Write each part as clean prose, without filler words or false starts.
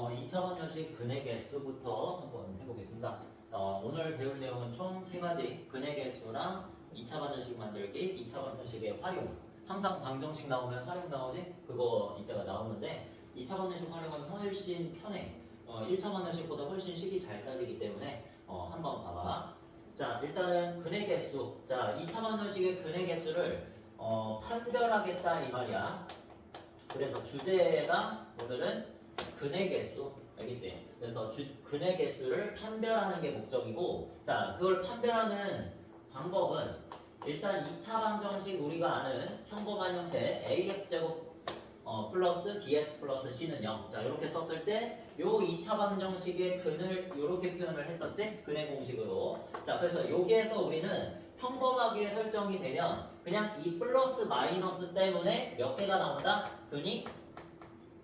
2차원 형식 근의 개수부터 한번 해보겠습니다. 오늘 배울 내용은 총 3가지 근의 개수랑 2차원 형식 만들기, 2차원 형식의 활용. 항상 방정식 나오면 활용 나오지? 그거 이따가 나오는데 2차원 형식 활용은 훨씬 편해. 1차원 형식보다 훨씬 식이 잘 짜지기 때문에 한번 봐봐. 자, 일단은 근의 개수. 자, 2차원 형식의 근의 개수를 판별하겠다 이 말이야. 그래서 주제가 오늘은 근의 개수, 알겠지? 그래서 근의 개수를 판별하는 게 목적이고, 자, 그걸 판별하는 방법은 일단 2차 방정식 우리가 아는 평범한 형태 ax제곱 플러스 bx 플러스 c는 0. 자, 이렇게 썼을 때 요 2차 방정식의 근을 이렇게 표현을 했었지? 근의 공식으로. 자, 그래서 여기에서 우리는 평범하게 설정이 되면 그냥 이 플러스 마이너스 때문에 몇 개가 나온다? 근이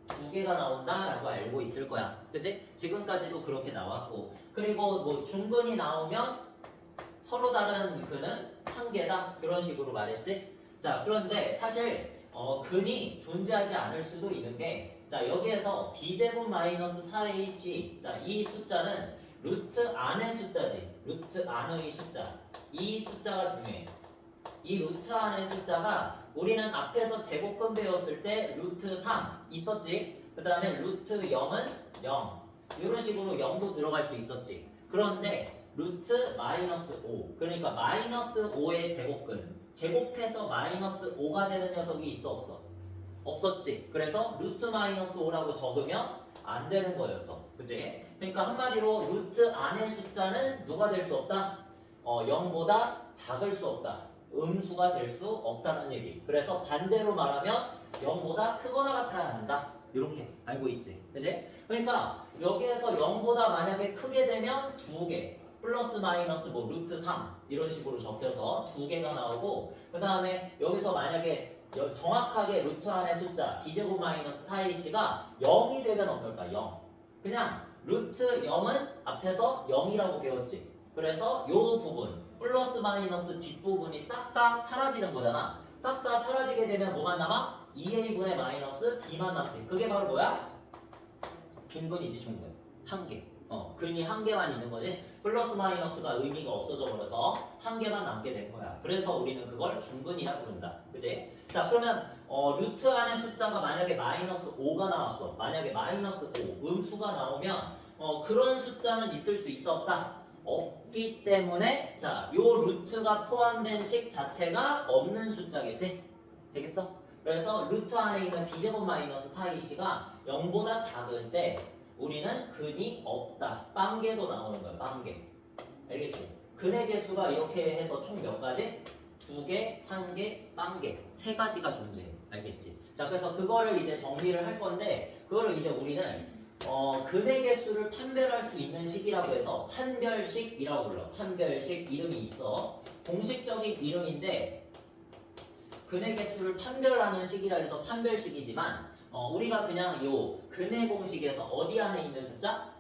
2개가 나온다라고 알고 있을 거야. 그치? 지금까지도 그렇게 나왔고. 그리고 뭐 중근이 나오면 서로 다른 근은 1개다. 그런 식으로 말했지? 자, 그런데 사실 근이 존재하지 않을 수도 있는 게, 자, 여기에서 b제곱 마이너스 4ac, 자, 이 숫자는 루트 안의 숫자지. 루트 안의 숫자. 이 숫자가 중요해. 이 루트 안의 숫자가 우리는 앞에서 제곱근 배웠을 때 루트 3 있었지. 그 다음에 루트 0은 0. 이런 식으로 0도 들어갈 수 있었지. 그런데 루트 마이너스 5, 그러니까 마이너스 5의 제곱근, 제곱해서 마이너스 5가 되는 녀석이 있어 없어? 없었지. 그래서 루트 마이너스 5라고 적으면 안 되는 거였어. 그치? 그러니까 한마디로 루트 안의 숫자는 누가 될 수 없다? 0보다 작을 수 없다. 음수가 될 수 없다는 얘기. 그래서 반대로 말하면 0보다 크거나 같아야 한다. 이렇게 알고 있지. 그치? 그러니까 여기에서 0보다 만약에 크게 되면 2개. 플러스 마이너스 뭐 루트 3 이런 식으로 적혀서 2개가 나오고, 그 다음에 여기서 만약에 정확하게 루트 안의 숫자 b제곱 마이너스 4ac가 0이 되면 어떨까? 0. 그냥 루트 0은 앞에서 0이라고 배웠지. 그래서 요 부분 플러스 마이너스 뒷부분이 싹 다 사라지는 거잖아. 싹 다 사라지게 되면 뭐만 남아? 2a분의 마이너스 b만 남지. 그게 바로 뭐야? 중근이지, 중근. 1개. 근이 1개만 있는 거지. 플러스 마이너스가 의미가 없어져 버려서 1개만 남게 된 거야. 그래서 우리는 그걸 중근이라 부른다. 그지? 자, 그러면 루트 안의 숫자가 만약에 마이너스 5가 나왔어. 만약에 마이너스 5 음수가 나오면 그런 숫자는 있을 수 있다 없다? 없기 때문에, 자, 요 루트가 포함된 식 자체가 없는 숫자겠지? 되겠어? 그래서 루트 안에 있는 b제곱 마이너스 4ac가 0보다 작을 때 우리는 근이 없다. 빵개도 나오는 거야. 빵개. 알겠지? 근의 개수가 이렇게 해서 총 몇 가지? 2개, 1개, 빵개. 3가지가 존재해. 알겠지? 자, 그래서 그거를 이제 정리를 할 건데, 그거를 이제 우리는 근의 개수를 판별할 수 있는 식이라고 해서 판별식이라고 불러. 판별식 이름이 있어. 공식적인 이름인데 근의 개수를 판별하는 식이라 해서 판별식이지만 우리가 그냥 요 근의 공식에서 어디 안에 있는 숫자?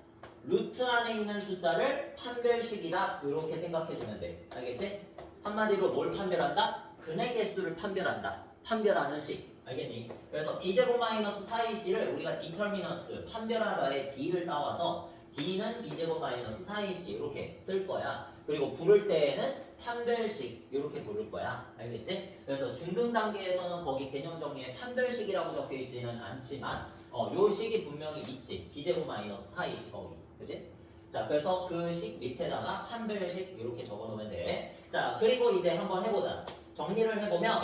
루트 안에 있는 숫자를 판별식이다. 이렇게 생각해주면 돼. 알겠지? 한마디로 뭘 판별한다? 근의 개수를 판별한다. 판별하는 식. 알겠니? 그래서 b제곱 마이너스 4ac를 우리가 디터미너스 판별하다에 d를 따와서 d는 b제곱 마이너스 4ac 이렇게 쓸 거야. 그리고 부를 때에는 판별식 이렇게 부를 거야. 알겠지? 그래서 중등 단계에서는 거기 개념 정리에 판별식이라고 적혀 있지는 않지만 요 식이 분명히 있지. b제곱 마이너스 4ac 거기. 그치? 자, 그래서 그 식 밑에다가 판별식 이렇게 적어 놓으면 돼. 자, 그리고 이제 한번 해보자. 정리를 해보면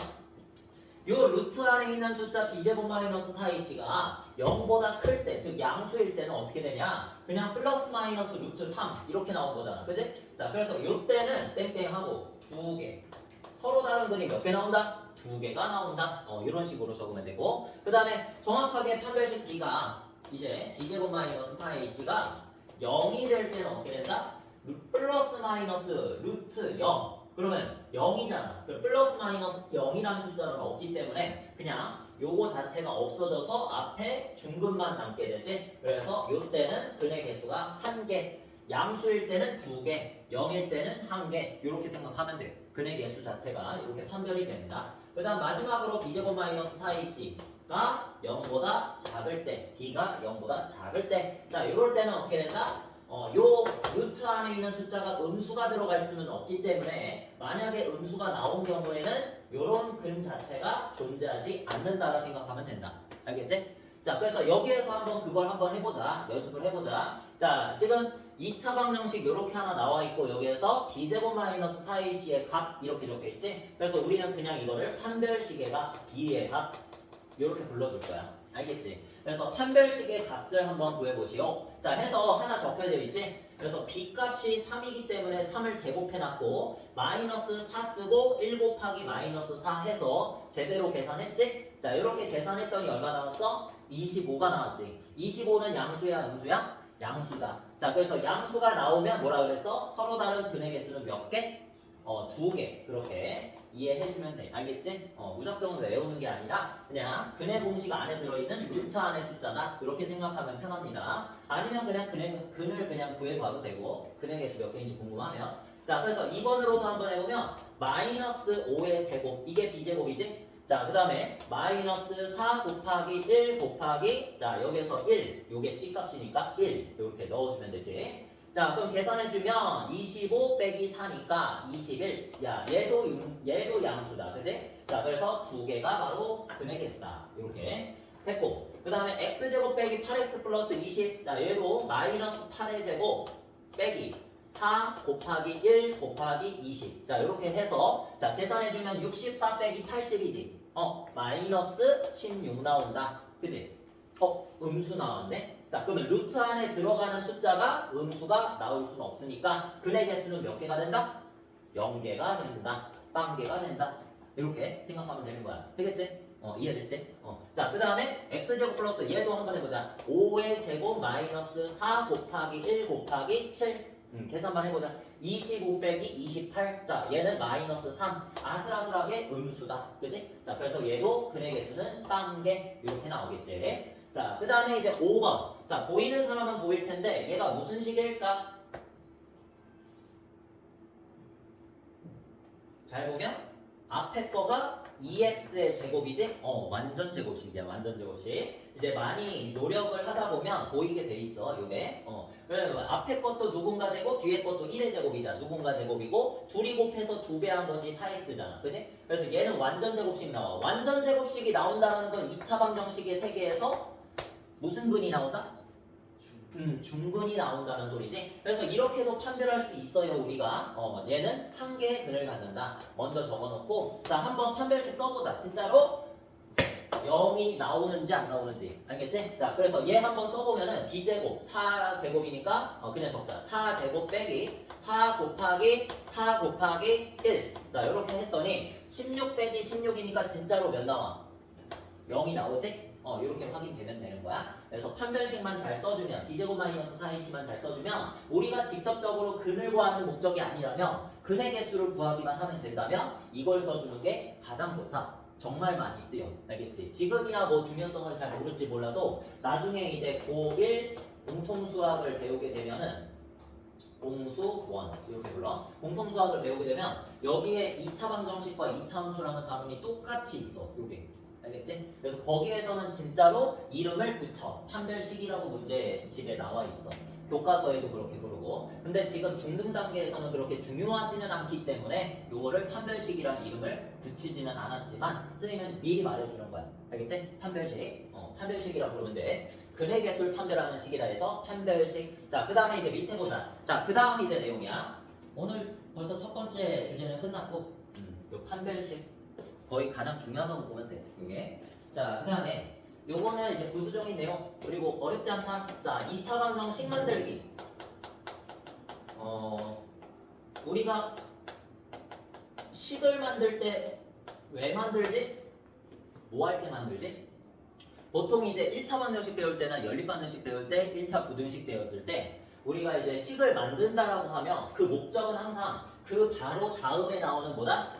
요 루트 안에 있는 숫자 b제곱 마이너스 4ac가 0보다 클 때, 즉 양수일 때는 어떻게 되냐? 그냥 플러스 마이너스 루트 3 이렇게 나온 거잖아. 그지? 자, 그래서 요 때는 땡땡하고 2개. 서로 다른 근이 몇 개 나온다? 2개가 나온다. 이런 식으로 적으면 되고, 그 다음에 정확하게 판별식 b가 이제 b제곱 마이너스 4ac가 0이 될 때는 어떻게 된다? 플러스 마이너스 루트 0. 그러면 0이잖아. 플러스 마이너스 0이라는 숫자는 없기 때문에 그냥 요거 자체가 없어져서 앞에 중근만 남게 되지. 그래서 요 때는 근의 개수가 1개, 양수일 때는 2개, 0일 때는 1개. 이렇게 생각하면 돼. 근의 개수 자체가 이렇게 판별이 됩니다. 그 다음 마지막으로 b제곱 마이너스 4ac A가 0보다 작을 때, B가 0보다 작을 때. 자, 이럴 때는 어떻게 된다? 요 루트 안에 있는 숫자가 음수가 들어갈 수는 없기 때문에 만약에 음수가 나온 경우에는 요런 근 자체가 존재하지 않는다라 생각하면 된다. 알겠지? 자, 그래서 여기에서 한번 그걸 한번 해보자. 연습을 해보자. 자, 지금 2차 방정식 이렇게 하나 나와 있고 여기에서 b제곱 마이너스 4ac의 값 이렇게 적혀 있지? 그래서 우리는 그냥 이거를 판별식의 값, b의 값 이렇게 불러줄 거야. 알겠지? 그래서 판별식의 값을 한번 구해보시오. 자, 해서 하나 적혀져 있지? 그래서 b 값이 3이기 때문에 3을 제곱해놨고 마이너스 4 쓰고 1 곱하기 마이너스 4 해서 제대로 계산했지? 자, 이렇게 계산했더니 얼마 나왔어? 25가 나왔지. 25는 양수야, 음수야? 양수다. 자, 그래서 양수가 나오면 뭐라 그랬어? 서로 다른 근의 개수는 몇 개? 2개. 그렇게 이해해주면 돼. 알겠지? 무작정 외우는 게 아니라 그냥 근의 공식 안에 들어있는 루트 안의 숫자다. 그렇게 생각하면 편합니다. 아니면 그냥 근을 그냥 구해봐도 되고 근의 개수 몇 개인지 궁금하면. 자, 그래서 2번으로도 한번 해보면 마이너스 5의 제곱. 이게 b제곱이지? 자, 그 다음에 마이너스 4 곱하기 1 곱하기 자, 여기서 1 요게 C값이니까 1 이렇게 넣어주면 되지. 자, 그럼 계산해주면 25 빼기 4니까 21. 야, 얘도 양수다. 그지? 자, 그래서 두 개가 바로 근의 개수다. 이렇게 됐고. 그 다음에 x제곱 빼기 8x 플러스 20. 자, 얘도 마이너스 8의 제곱 빼기 4 곱하기 1 곱하기 20. 자, 이렇게 해서 자, 계산해주면 64 빼기 80이지. 마이너스 16 나온다. 그지? 음수 나왔네. 자, 그러면 루트 안에 들어가는 숫자가 음수가 나올 수는 없으니까 근의 개수는 몇 개가 된다? 0개가 된다. 빵개가 된다. 이렇게 생각하면 되는 거야. 되겠지? 이해됐지? 자, 그 다음에 x제곱 플러스 얘도 한번 해보자. 5의 제곱 마이너스 4 곱하기 1 곱하기 7. 계산만 해보자. 25 빼기 28. 자, 얘는 마이너스 3. 아슬아슬하게 음수다. 그지? 자, 그래서 얘도 근의 개수는 빵개. 이렇게 나오겠지? 자, 그 다음에 이제 5번. 자, 보이는 사람은 보일 텐데 얘가 무슨 식일까? 잘 보면 앞에 거가 2x의 제곱이지? 완전 제곱식이야. 완전 제곱식. 이제 많이 노력을 하다 보면 보이게 돼 있어. 요게. 그래서 앞에 것도 누군가 제곱, 뒤에 것도 1의 제곱이잖아. 누군가 제곱이고 둘이 곱해서 2배 한 것이 4x잖아. 그지? 그래서 얘는 완전 제곱식 나와. 완전 제곱식이 나온다는 건 2차 방정식의 세계에서 무슨 근이 나온다? 중근이 나온다는 소리지. 그래서 이렇게도 판별할 수 있어요. 우리가 얘는 한 개의 근을 갖는다. 먼저 적어놓고 자, 한번 판별식 써보자. 진짜로 0이 나오는지 안 나오는지. 알겠지? 자, 그래서 얘 한번 써보면은 b제곱 4제곱이니까 그냥 적자. 4제곱 빼기 4 곱하기 4 곱하기 1. 자, 이렇게 했더니 16 빼기 16이니까 진짜로 몇 나와? 0이 나오지? 이렇게 확인되면 되는 거야. 그래서 판별식만 잘 써주면 b제곱 마이너스 4ac만 잘 써주면 우리가 직접적으로 근을 구하는 목적이 아니라면 근의 개수를 구하기만 하면 된다면 이걸 써주는 게 가장 좋다. 정말 많이 쓰여. 알겠지? 지금이야 뭐 중요성을 잘 모를지 몰라도 나중에 이제 고1 공통수학을 배우게 되면은 공수원 이렇게 불러. 공통수학을 배우게 되면 여기에 2차 방정식과 2차 함수라는 단원이 똑같이 있어. 요게. 알겠지? 그래서 거기에서는 진짜로 이름을 붙여. 판별식이라고 문제집에 나와 있어. 교과서에도 그렇게 부르고. 근데 지금 중등 단계에서는 그렇게 중요하지는 않기 때문에 요거를 판별식이라는 이름을 붙이지는 않았지만 선생님은 미리 말해주는 거야. 알겠지? 판별식. 판별식이라고 부르면 돼. 근의 개수를 판별하는 식이다 해서 판별식. 자, 그 다음에 이제 밑에 보자. 자, 그 다음 이제 내용이야. 오늘 벌써 첫 번째 주제는 끝났고 요 판별식. 거의 가장 중요하다고 보면 돼. 이게. 자, 그 다음에 요거는 이제 부수적인 내용. 그리고 어렵지 않다. 자, 2차 방정식 만들기. 우리가 식을 만들 때 왜 만들지? 뭐 할 때 만들지? 보통 이제 1차 방정식 배울 때나 연립 방정식 배울 때 1차 부등식 배웠을 때 우리가 이제 식을 만든다라고 하면 그 목적은 항상 그 바로 다음에 나오는 뭐다?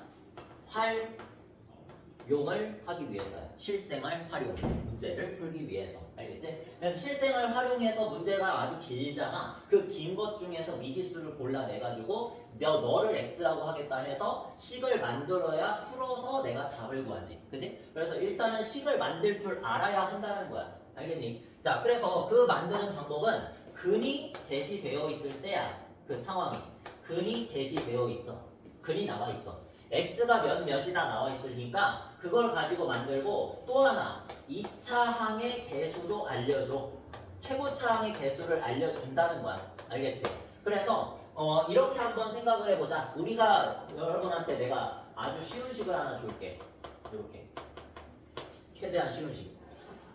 용을 하기 위해서야. 실생활 활용 문제를 풀기 위해서. 알겠지? 그래서 실생활 활용해서 문제가 아주 길잖아. 그 긴 것 중에서 미지수를 골라내가지고 너를 x라고 하겠다 해서 식을 만들어야 풀어서 내가 답을 구하지. 그치? 그래서 일단은 식을 만들 줄 알아야 한다는 거야. 알겠니? 자, 그래서 그 만드는 방법은 근이 제시되어 있을 때야. 그 상황이. 근이 제시되어 있어. 근이 나와 있어. x가 몇이다 나와 있으니까 그걸 가지고 만들고 또 하나 2차 항의 개수도 알려줘. 최고차 항의 개수를 알려준다는 거야. 알겠지? 그래서 이렇게 한번 생각을 해보자. 우리가 여러분한테 내가 아주 쉬운 식을 하나 줄게. 이렇게 최대한 쉬운 식.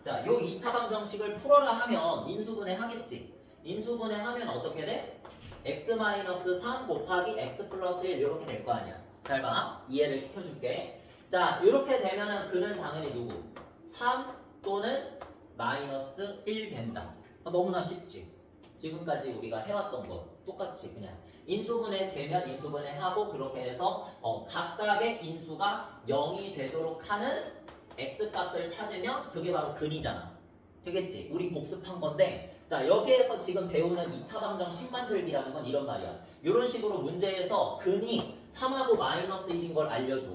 자, 요 2차 방정식을 풀어라 하면 인수분해 하겠지. 인수분해 하면 어떻게 돼? x-3 곱하기 x 플러스 1 이렇게 될 거 아니야. 잘 봐. 이해를 시켜줄게. 자, 이렇게 되면은 그는 당연히 누구? 3 또는 마이너스 1 된다. 너무나 쉽지. 지금까지 우리가 해왔던 거 똑같이 그냥 인수분해 되면 인수분해하고 그렇게 해서 각각의 인수가 0이 되도록 하는 x값을 찾으면 그게 바로 근이잖아. 되겠지? 우리 복습한 건데 자, 여기에서 지금 배우는 2차 방정식 만들기라는 건 이런 말이야. 이런 식으로 문제에서 근이 3하고 마이너스 1인 걸 알려줘.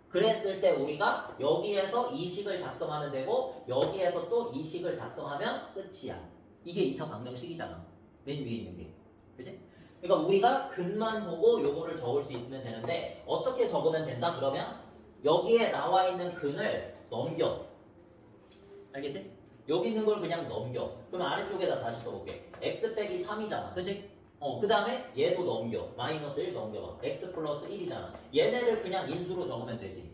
그랬을 때 우리가 여기에서 이 식을 작성하면 되고 여기에서 또 이 식을 작성하면 끝이야. 이게 2차 방정식이잖아. 맨 위에 있는 게. 그치? 그러니까 우리가 근만 보고 요거를 적을 수 있으면 되는데 어떻게 적으면 된다? 그러면 여기에 나와 있는 근을 넘겨. 알겠지? 여기 있는 걸 그냥 넘겨. 그럼 아래쪽에다 다시 써볼게. x 빼기 3이잖아. 그치? 그 다음에 얘도 넘겨. 마이너스 1 넘겨봐. x 플러스 1이잖아. 얘네를 그냥 인수로 적으면 되지.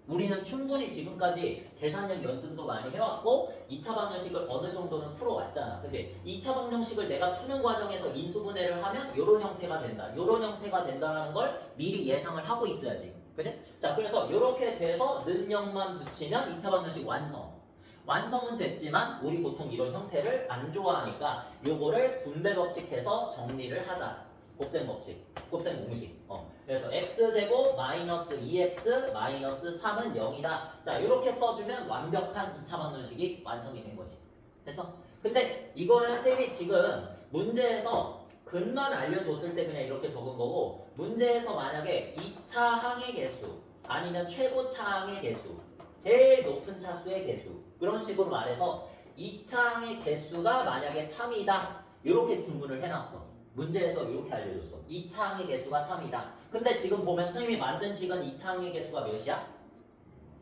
우리는 충분히 지금까지 계산력 연습도 많이 해왔고 2차 방정식을 어느 정도는 풀어왔잖아. 그치? 2차 방정식을 내가 푸는 과정에서 인수분해를 하면 요런 형태가 된다. 요런 형태가 된다는 걸 미리 예상을 하고 있어야지. 그치? 자, 그래서 요렇게 돼서 능력만 붙이면 2차 방정식 완성. 완성은 됐지만 우리 보통 이런 형태를 안 좋아하니까 요거를 분배 법칙해서 정리를 하자. 곱셈 법칙, 곱셈 공식. 그래서 x제곱 마이너스 2x 마이너스 3은 0이다. 자, 이렇게 써주면 완벽한 2차 방정식이 완성이 된 거지. 됐어? 근데 이거는 쌤이 지금 문제에서 근만 알려줬을 때 그냥 이렇게 적은 거고 문제에서 만약에 2차 항의 개수 아니면 최고차 항의 개수 제일 높은 차수의 개수 그런 식으로 말해서 2차 항의 개수가 만약에 3이다 이렇게 주문을 해놨어. 문제에서 이렇게 알려줬어. 2차 항의 개수가 3이다. 근데 지금 보면 선생님이 만든 식은 2차 항의 개수가 몇이야?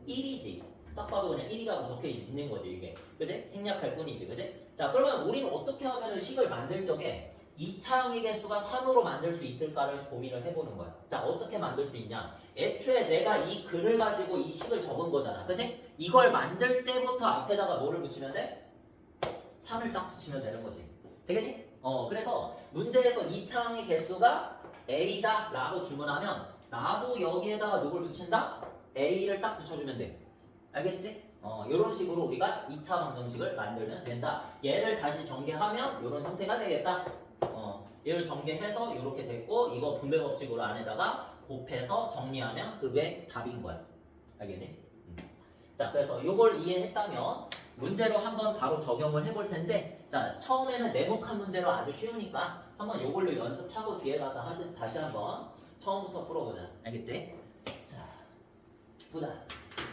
1이지. 딱 봐도 그냥 1이라고 적혀 있는 거지 이게. 그지? 생략할 뿐이지. 그지? 자, 그러면 우리는 어떻게 하면 식을 만들 적에 2차 항의 개수가 3으로 만들 수 있을까를 고민을 해보는 거야. 자, 어떻게 만들 수 있냐? 애초에 내가 이 근을 가지고 이 식을 적은 거잖아. 그지? 이걸 만들 때부터 앞에다가 뭐를 붙이면 돼? 3을 딱 붙이면 되는 거지. 되겠니? 그래서 문제에서 2차 항의 개수가 A다 라고 주문하면 나도 여기에다가 누굴 붙인다? A를 딱 붙여주면 돼. 알겠지? 이런 식으로 우리가 2차 방정식을 만들면 된다. 얘를 다시 전개하면 이런 형태가 되겠다. 얘를 전개해서 이렇게 됐고 이거 분배 법칙으로 안에다가 곱해서 정리하면 그게 답인 거야. 알겠니? 자, 그래서 이걸 이해했다면 문제로 한번 바로 적용을 해볼 텐데 자, 처음에는 네모칸 문제로 아주 쉬우니까 한번 이걸로 연습하고 뒤에 가서 다시 한번 처음부터 풀어보자. 알겠지? 자, 보자.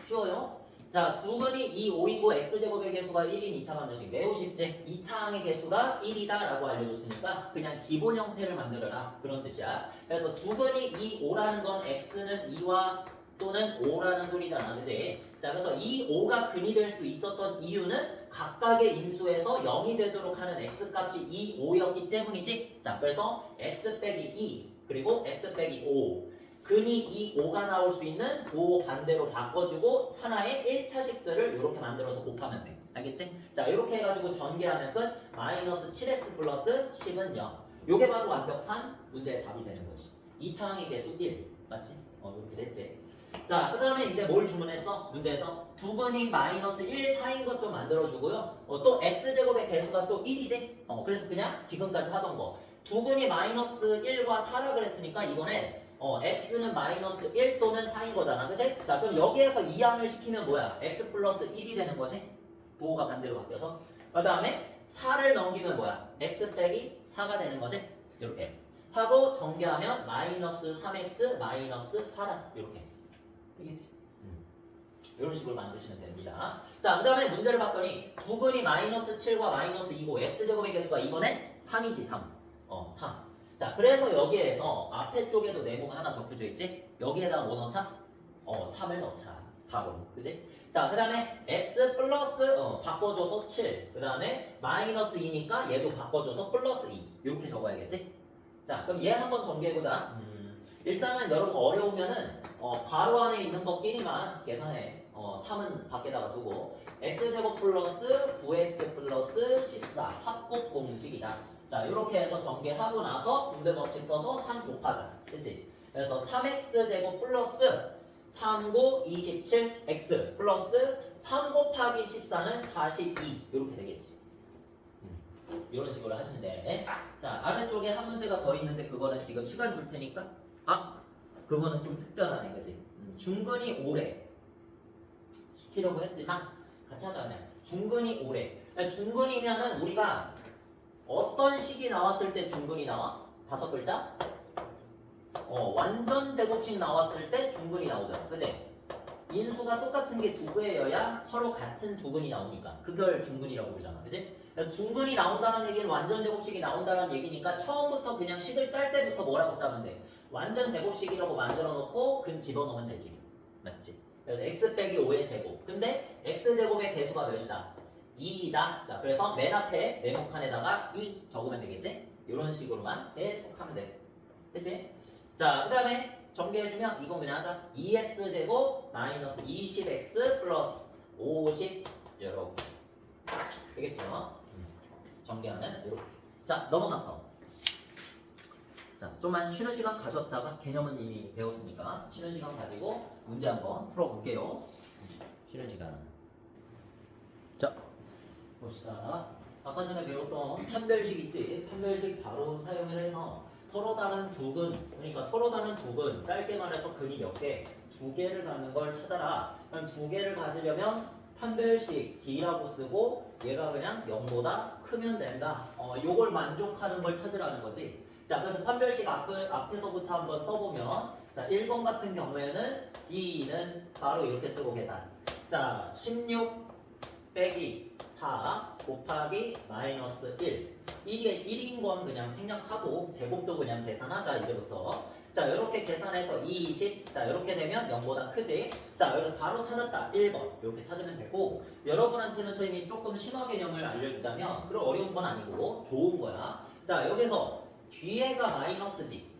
쉬워요? 자, 두 근이 2, 5이고 x제곱의 개수가 1인 2차 방정식 매우 쉽지? 2차 항의 개수가 1이다 라고 알려줬으니까 그냥 기본 형태를 만들어라 그런 뜻이야. 그래서 두 근이 2, 5라는 건 x는 2와 또는 5라는 소리잖아. 그지? 자, 그래서 이 5가 근이 될 수 있었던 이유는 각각의 인수에서 0이 되도록 하는 x값이 2, 5였기 때문이지. 자, 그래서 x 빼기 2 그리고 x 빼기 5 근이 2, 5가 나올 수 있는 부호 반대로 바꿔주고 하나의 1차식들을 이렇게 만들어서 곱하면 돼. 알겠지? 자, 이렇게 해가지고 전개하면 끝 마이너스 7x 플러스 10은 0. 요게 바로 완벽한 문제의 답이 되는 거지. 2차 항의 개수 1 맞지? 이렇게 됐지? 자, 그 다음에 이제 뭘 주문했어? 문제에서 두 근이 마이너스 1, 4인 것 좀 만들어주고요. 또 x제곱의 개수가 또 1이지? 그래서 그냥 지금까지 하던 거 두 근이 마이너스 1과 4라 그랬으니까 이번에 x는 마이너스 1 또는 4인 거잖아. 그치? 자, 그럼 여기에서 이항을 시키면 뭐야? x 플러스 1이 되는 거지? 부호가 반대로 바뀌어서. 그 다음에 4를 넘기면 뭐야? x 빼기 4가 되는 거지? 이렇게. 하고 전개하면 마이너스 3x 마이너스 4다. 이렇게. 되겠지? 이런 식으로 만드시면 됩니다. 자, 그 다음에 문제를 봤더니 두근이 마이너스 7과 마이너스 2고 x제곱의 개수가 이번엔 3이지. 3. 3. 자, 그래서 여기에서 앞에 쪽에도 네모가 하나 적혀져 있지? 여기에다가 뭐 넣자? 3을 넣자. 바로. 그지? 자, 그 다음에 x 플러스 바꿔줘서 7. 그 다음에 마이너스 2니까 얘도 바꿔줘서 플러스 2. 이렇게 적어야겠지? 자, 그럼 얘 한번 전개해보자. 일단은 여러분 어려우면은 괄호 안에 있는 것끼리만 계산해. 3은 밖에다가 두고 x제곱 플러스 9x 플러스 14 합곱 공식이다. 자, 이렇게 해서 전개하고 나서 분배 법칙 써서 3 곱하자. 그치? 그래서 3x제곱 플러스 3, 9, 27, x 플러스 3 곱하기 14는 42 이렇게 되겠지. 이런 식으로 하시면 돼. 자, 아래쪽에 한 문제가 더 있는데 그거는 지금 시간 줄 테니까 그거는 좀 특별하네. 그치? 중근이 5래 시키려고 했지만 같이 하자. 그냥 중근이 5래. 중근이면은 우리가 어떤 식이 나왔을 때 중근이 나와? 5글자? 완전 제곱식 나왔을 때 중근이 나오잖아. 그치? 인수가 똑같은 게 두 개여야 서로 같은 두근이 나오니까 그걸 중근이라고 부르잖아. 그치? 그래서 중근이 나온다는 얘기는 완전 제곱식이 나온다는 얘기니까 처음부터 그냥 식을 짤 때부터 뭐라고 짜면 돼? 완전 제곱식이라고 만들어 놓고 근 집어넣으면 되지. 맞지? 그래서 x 빼기 5의 제곱. 근데 x제곱의 개수가 몇이다? 2이다. 자, 그래서 맨 앞에 네모칸에다가 2 적으면 되겠지? 이런 식으로만 계속 하면 돼. 됐지? 자, 그 다음에 전개해주면 이건 그냥 하자. 2x제곱 마이너스 20x 플러스 50 이렇게. 되겠죠? 전개하면 이렇게. 자, 넘어가서. 자, 좀만 쉬는 시간 가졌다가 개념은 이미 배웠으니까 쉬는 시간 가지고 문제 한번 풀어볼게요. 쉬는 시간. 자, 봅시다. 아까 전에 배웠던 판별식 있지? 판별식 바로 사용을 해서 서로 다른 두근, 그러니까 서로 다른 두근, 짧게 말해서 근이 몇 개? 2개를 갖는 걸 찾아라. 그럼 2개를 가지려면 판별식 D라고 쓰고 얘가 그냥 0보다 크면 된다. 요걸 만족하는 걸 찾으라는 거지. 자, 그래서 판별식 앞에서부터 한번 써보면 자, 1번 같은 경우에는 D는 바로 이렇게 쓰고 계산. 자, 16 빼기 4 곱하기 마이너스 1. 이게 1인 건 그냥 생략하고 제곱도 그냥 계산하자 이제부터. 자, 이렇게 계산해서 20. 자, 이렇게 되면 0보다 크지. 자, 여기서 바로 찾았다. 1번. 이렇게 찾으면 되고 여러분한테는 선생님이 조금 심화 개념을 알려주자면 그럼 어려운 건 아니고 좋은 거야. 자, 여기서 뒤에가 마이너스지.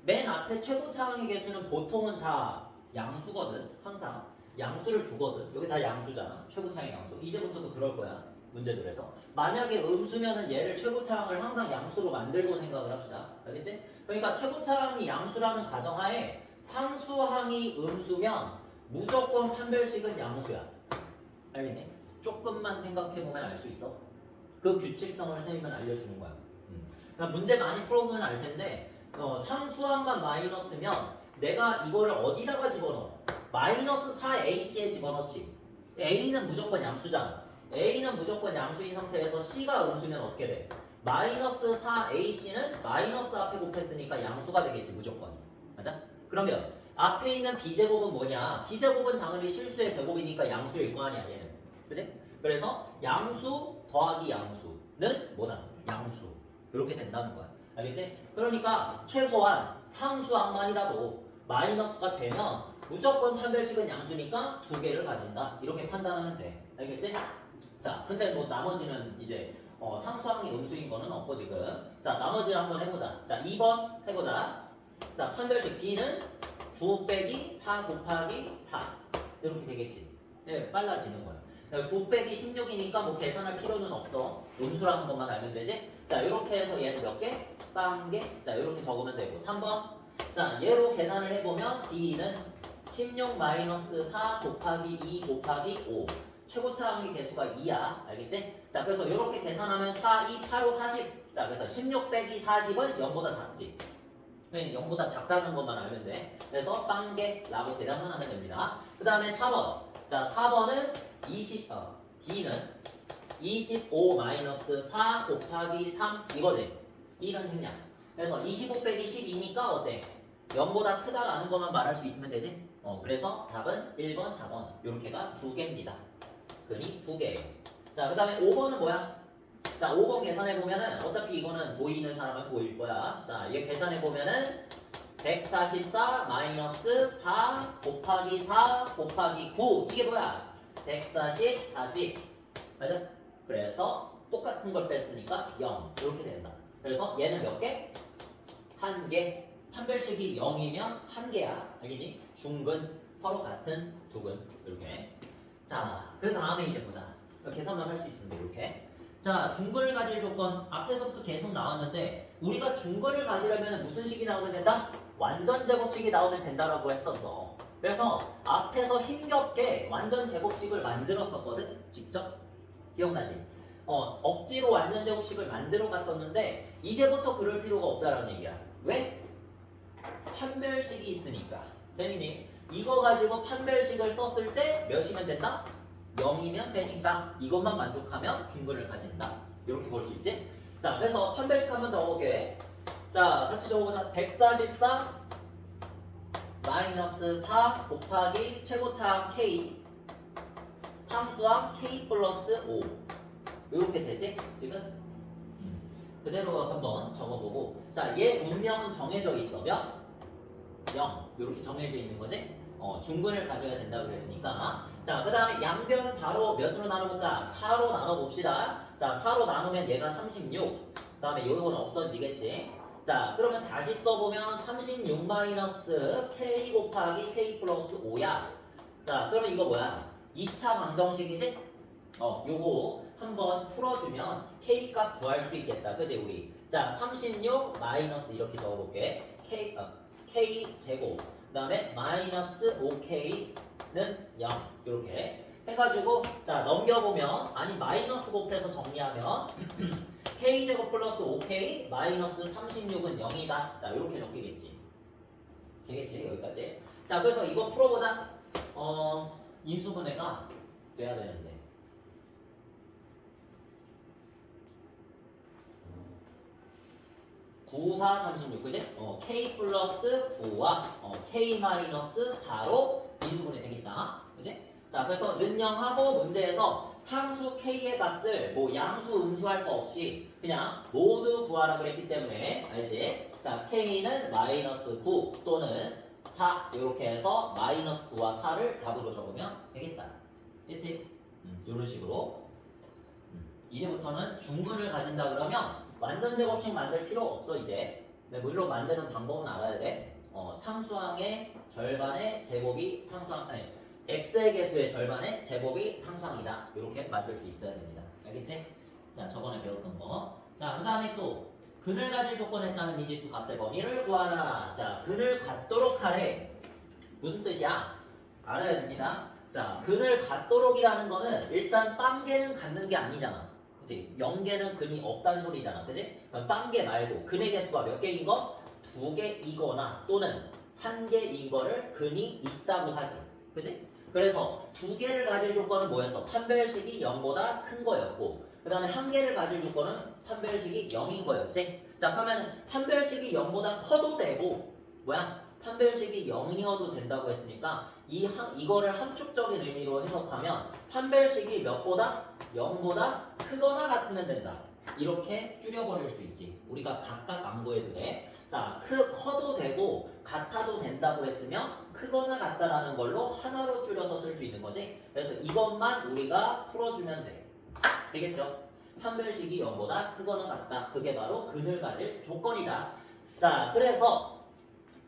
맨 앞에 최고차항의 개수는 보통은 다 양수거든. 항상 양수를 주거든. 여기 다 양수잖아. 최고차항의 양수. 이제부터도 그럴 거야. 문제들에서. 만약에 음수면은 얘를 최고차항을 항상 양수로 만들고 생각을 합시다. 알겠지? 그러니까 최고차항이 양수라는 가정하에 상수항이 음수면 무조건 판별식은 양수야. 알겠니? 조금만 생각해보면 알 수 있어. 그 규칙성을 선생님은 알려주는 거야. 그러니까 문제 많이 풀어보면 알 텐데 상수항만 마이너스면 내가 이거를 어디다가 집어넣어? 마이너스 4ac에 집어넣지. a는 무조건 양수잖아. a는 무조건 양수인 상태에서 c가 음수면 어떻게 돼? 마이너스 4ac는 마이너스 앞에 곱했으니까 양수가 되겠지 무조건. 맞아? 그러면 앞에 있는 b제곱은 뭐냐? b제곱은 당연히 실수의 제곱이니까 양수일 거 아니야 얘는. 그치? 그래서 양수 더하기 양수는 뭐다? 양수. 이렇게 된다는 거야. 알겠지? 그러니까 최소한 상수항만이라도 마이너스가 되면 무조건 판별식은 양수니까 2개를 가진다. 이렇게 판단하면 돼. 알겠지? 자, 근데 뭐 나머지는 이제 상수항이 음수인 거는 없고 지금. 자, 나머지를 한번 해보자. 자, 2번 해보자. 자, 판별식 D는 9 빼기 4 곱하기 4 이렇게 되겠지. 네, 빨라지는 거야. 9 빼기 16이니까 뭐 계산할 필요는 없어. 음수라는 것만 알면 되지. 자, 이렇게 해서 얘는 몇 개? 빵 개. 자, 이렇게 적으면 되고. 3번. 자, 얘로 계산을 해보면 D는 16 마이너스 4 곱하기 2 곱하기 5. 최고차항의 개수가 2야. 알겠지? 자, 그래서 이렇게 계산하면 4, 2, 8, 5, 40. 자, 그래서 16 빼기 40은 0보다 작지. 0보다 작다는 것만 알면 돼. 그래서 빵개라고 대답만 하면 됩니다. 그 다음에 4번. 자, 4번은 D는 25-4 곱하기 3 이거지. 이런 생략. 그래서 25 빼기 12니까 어때? 0보다 크다라는 것만 말할 수 있으면 되지? 그래서 답은 1번, 4번 이렇게가 두 개입니다. 근이 두 개예요. 자, 그 다음에 5번은 뭐야? 자, 5번 계산해보면은 어차피 이거는 보이는 사람은 보일 거야. 자, 얘 계산해보면은 144 마이너스 4 곱하기 4 곱하기 9 이게 뭐야? 144지. 맞아? 그래서 똑같은 걸 뺐으니까 0 이렇게 된다. 그래서 얘는 몇 개? 한 개. 판별식이 0이면 한 개야. 알겠니? 중근 서로 같은 두근 이렇게. 자, 그 다음에 이제 보자. 계산만 할 수 있습니다. 이렇게. 자, 중근을 가질 조건 앞에서부터 계속 나왔는데 우리가 중근을 가지려면 무슨 식이 나오면 된다? 완전 제곱식이 나오면 된다라고 했었어. 그래서 앞에서 힘겹게 완전 제곱식을 만들었었거든. 직접 기억나지? 억지로 완전 제곱식을 만들어 갔었는데 이제부터 그럴 필요가 없다라는 얘기야. 왜? 판별식이 있으니까. 되니? 이거 가지고 판별식을 썼을 때 몇이면 된다? 0이면 되니까 이것만 만족하면 중근을 가진다. 이렇게 볼 수 있지? 자, 그래서 판별식 한번 적어볼게. 자, 같이 적어보자. 144 마이너스 4 곱하기 최고차항 K 상수항 K 플러스 5 이렇게 되지? 지금? 그대로 한번 적어보고 자, 얘 운명은 정해져 있어. 몇? 0 이렇게 정해져 있는 거지? 중근을 가져야 된다고 그랬으니까 자, 그 다음에 양변 바로 몇으로 나눠볼까? 4로 나눠봅시다. 자, 4로 나누면 얘가 36. 그 다음에 요건 없어지겠지. 자, 그러면 다시 써보면 36 마이너스 K 곱하기 K 플러스 5야. 자, 그러면 이거 뭐야? 2차 방정식이지? 요거 한번 풀어주면 K 값 구할 수 있겠다. 그지, 우리? 자, 36 마이너스 이렇게 적어볼게. K 제곱. 그 다음에 마이너스 5K는 0 이렇게 해가지고 자, 넘겨보면 아니 마이너스 곱해서 정리하면 K제곱 플러스 5K 마이너스 36은 0이다. 자, 이렇게 적히겠지. 되겠지? 여기까지. 자, 그래서 이거 풀어보자. 인수분해가 돼야 되는데 9, 4, 36 그지? K 플러스 9와 K 마이너스 4로 인수분해 되겠다. 그지? 자, 그래서 는영하고 문제에서 상수 K의 값을 뭐 양수 음수할 거 없이 그냥 모두 구하라 그랬기 때문에 알지? 자, K는 마이너스 9 또는 4 이렇게 해서 마이너스 9와 4를 답으로 적으면 되겠다. 됐지? 이런 식으로 이제부터는 중근을 가진다 그러면 완전 제곱식 만들 필요 없어 이제. 근데 물론 만드는 방법은 알아야 돼. 상수항의 절반의 제곱이 상수항 아니 x의 개수의 절반의 제곱이 상수항이다. 이렇게 만들 수 있어야 됩니다. 알겠지? 자, 저번에 배웠던 거. 자, 그 다음에 또 근을 가질 조건에 따른 미지수 값의 범위를 구하라. 자, 근을 갖도록 하래. 무슨 뜻이야? 알아야 됩니다. 자, 근을 갖도록이라는 거는 일단 빵개는 갖는 게 아니잖아. 그치? 0개는 근이 없다는 소리잖아. 그치? 그럼 빵개 말고 근의 개수가 몇 개인 거? 2개이거나 또는 1개인 거를 근이 있다고 하지. 그치? 그래서 2개를 가질 조건은 뭐였어? 판별식이 0보다 큰 거였고 그 다음에 1개를 가질 조건은 판별식이 0인 거였지? 자, 그러면 판별식이 0보다 커도 되고 뭐야? 판별식이 0이어도 된다고 했으니까 이거를 함축적인 의미로 해석하면 판별식이 몇보다? 0보다 크거나 같으면 된다. 이렇게 줄여버릴 수 있지. 우리가 각각 안 구해도 돼. 자, 커도 되고 같아도 된다고 했으면 크거나 같다라는 걸로 하나로 줄여서 쓸 수 있는 거지. 그래서 이것만 우리가 풀어주면 돼. 되겠죠? 판별식이 0보다 크거나 같다. 그게 바로 근을 가질 조건이다. 자, 그래서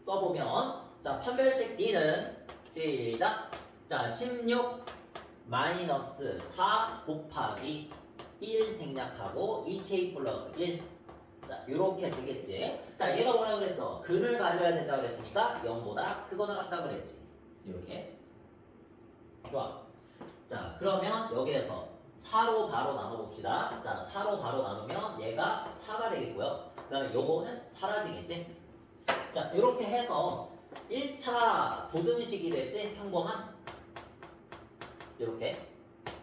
써보면 자, 판별식 D는 시작. 자, 16 마이너스 4 곱하기 1 생략하고 2K 플러스 1. 자, 요렇게 되겠지. 자, 얘가 뭐라 그랬어? 근을 가져야 된다 그랬으니까 0보다 크거나 같다 그랬지. 이렇게. 좋아. 자, 그러면 여기에서 4로 바로 나눠봅시다. 자, 4로 바로 나누면 얘가 4가 되겠고요. 그 다음에 요거는 사라지겠지. 자, 이렇게 해서 1차 부등식이 됐지? 평범한 이렇게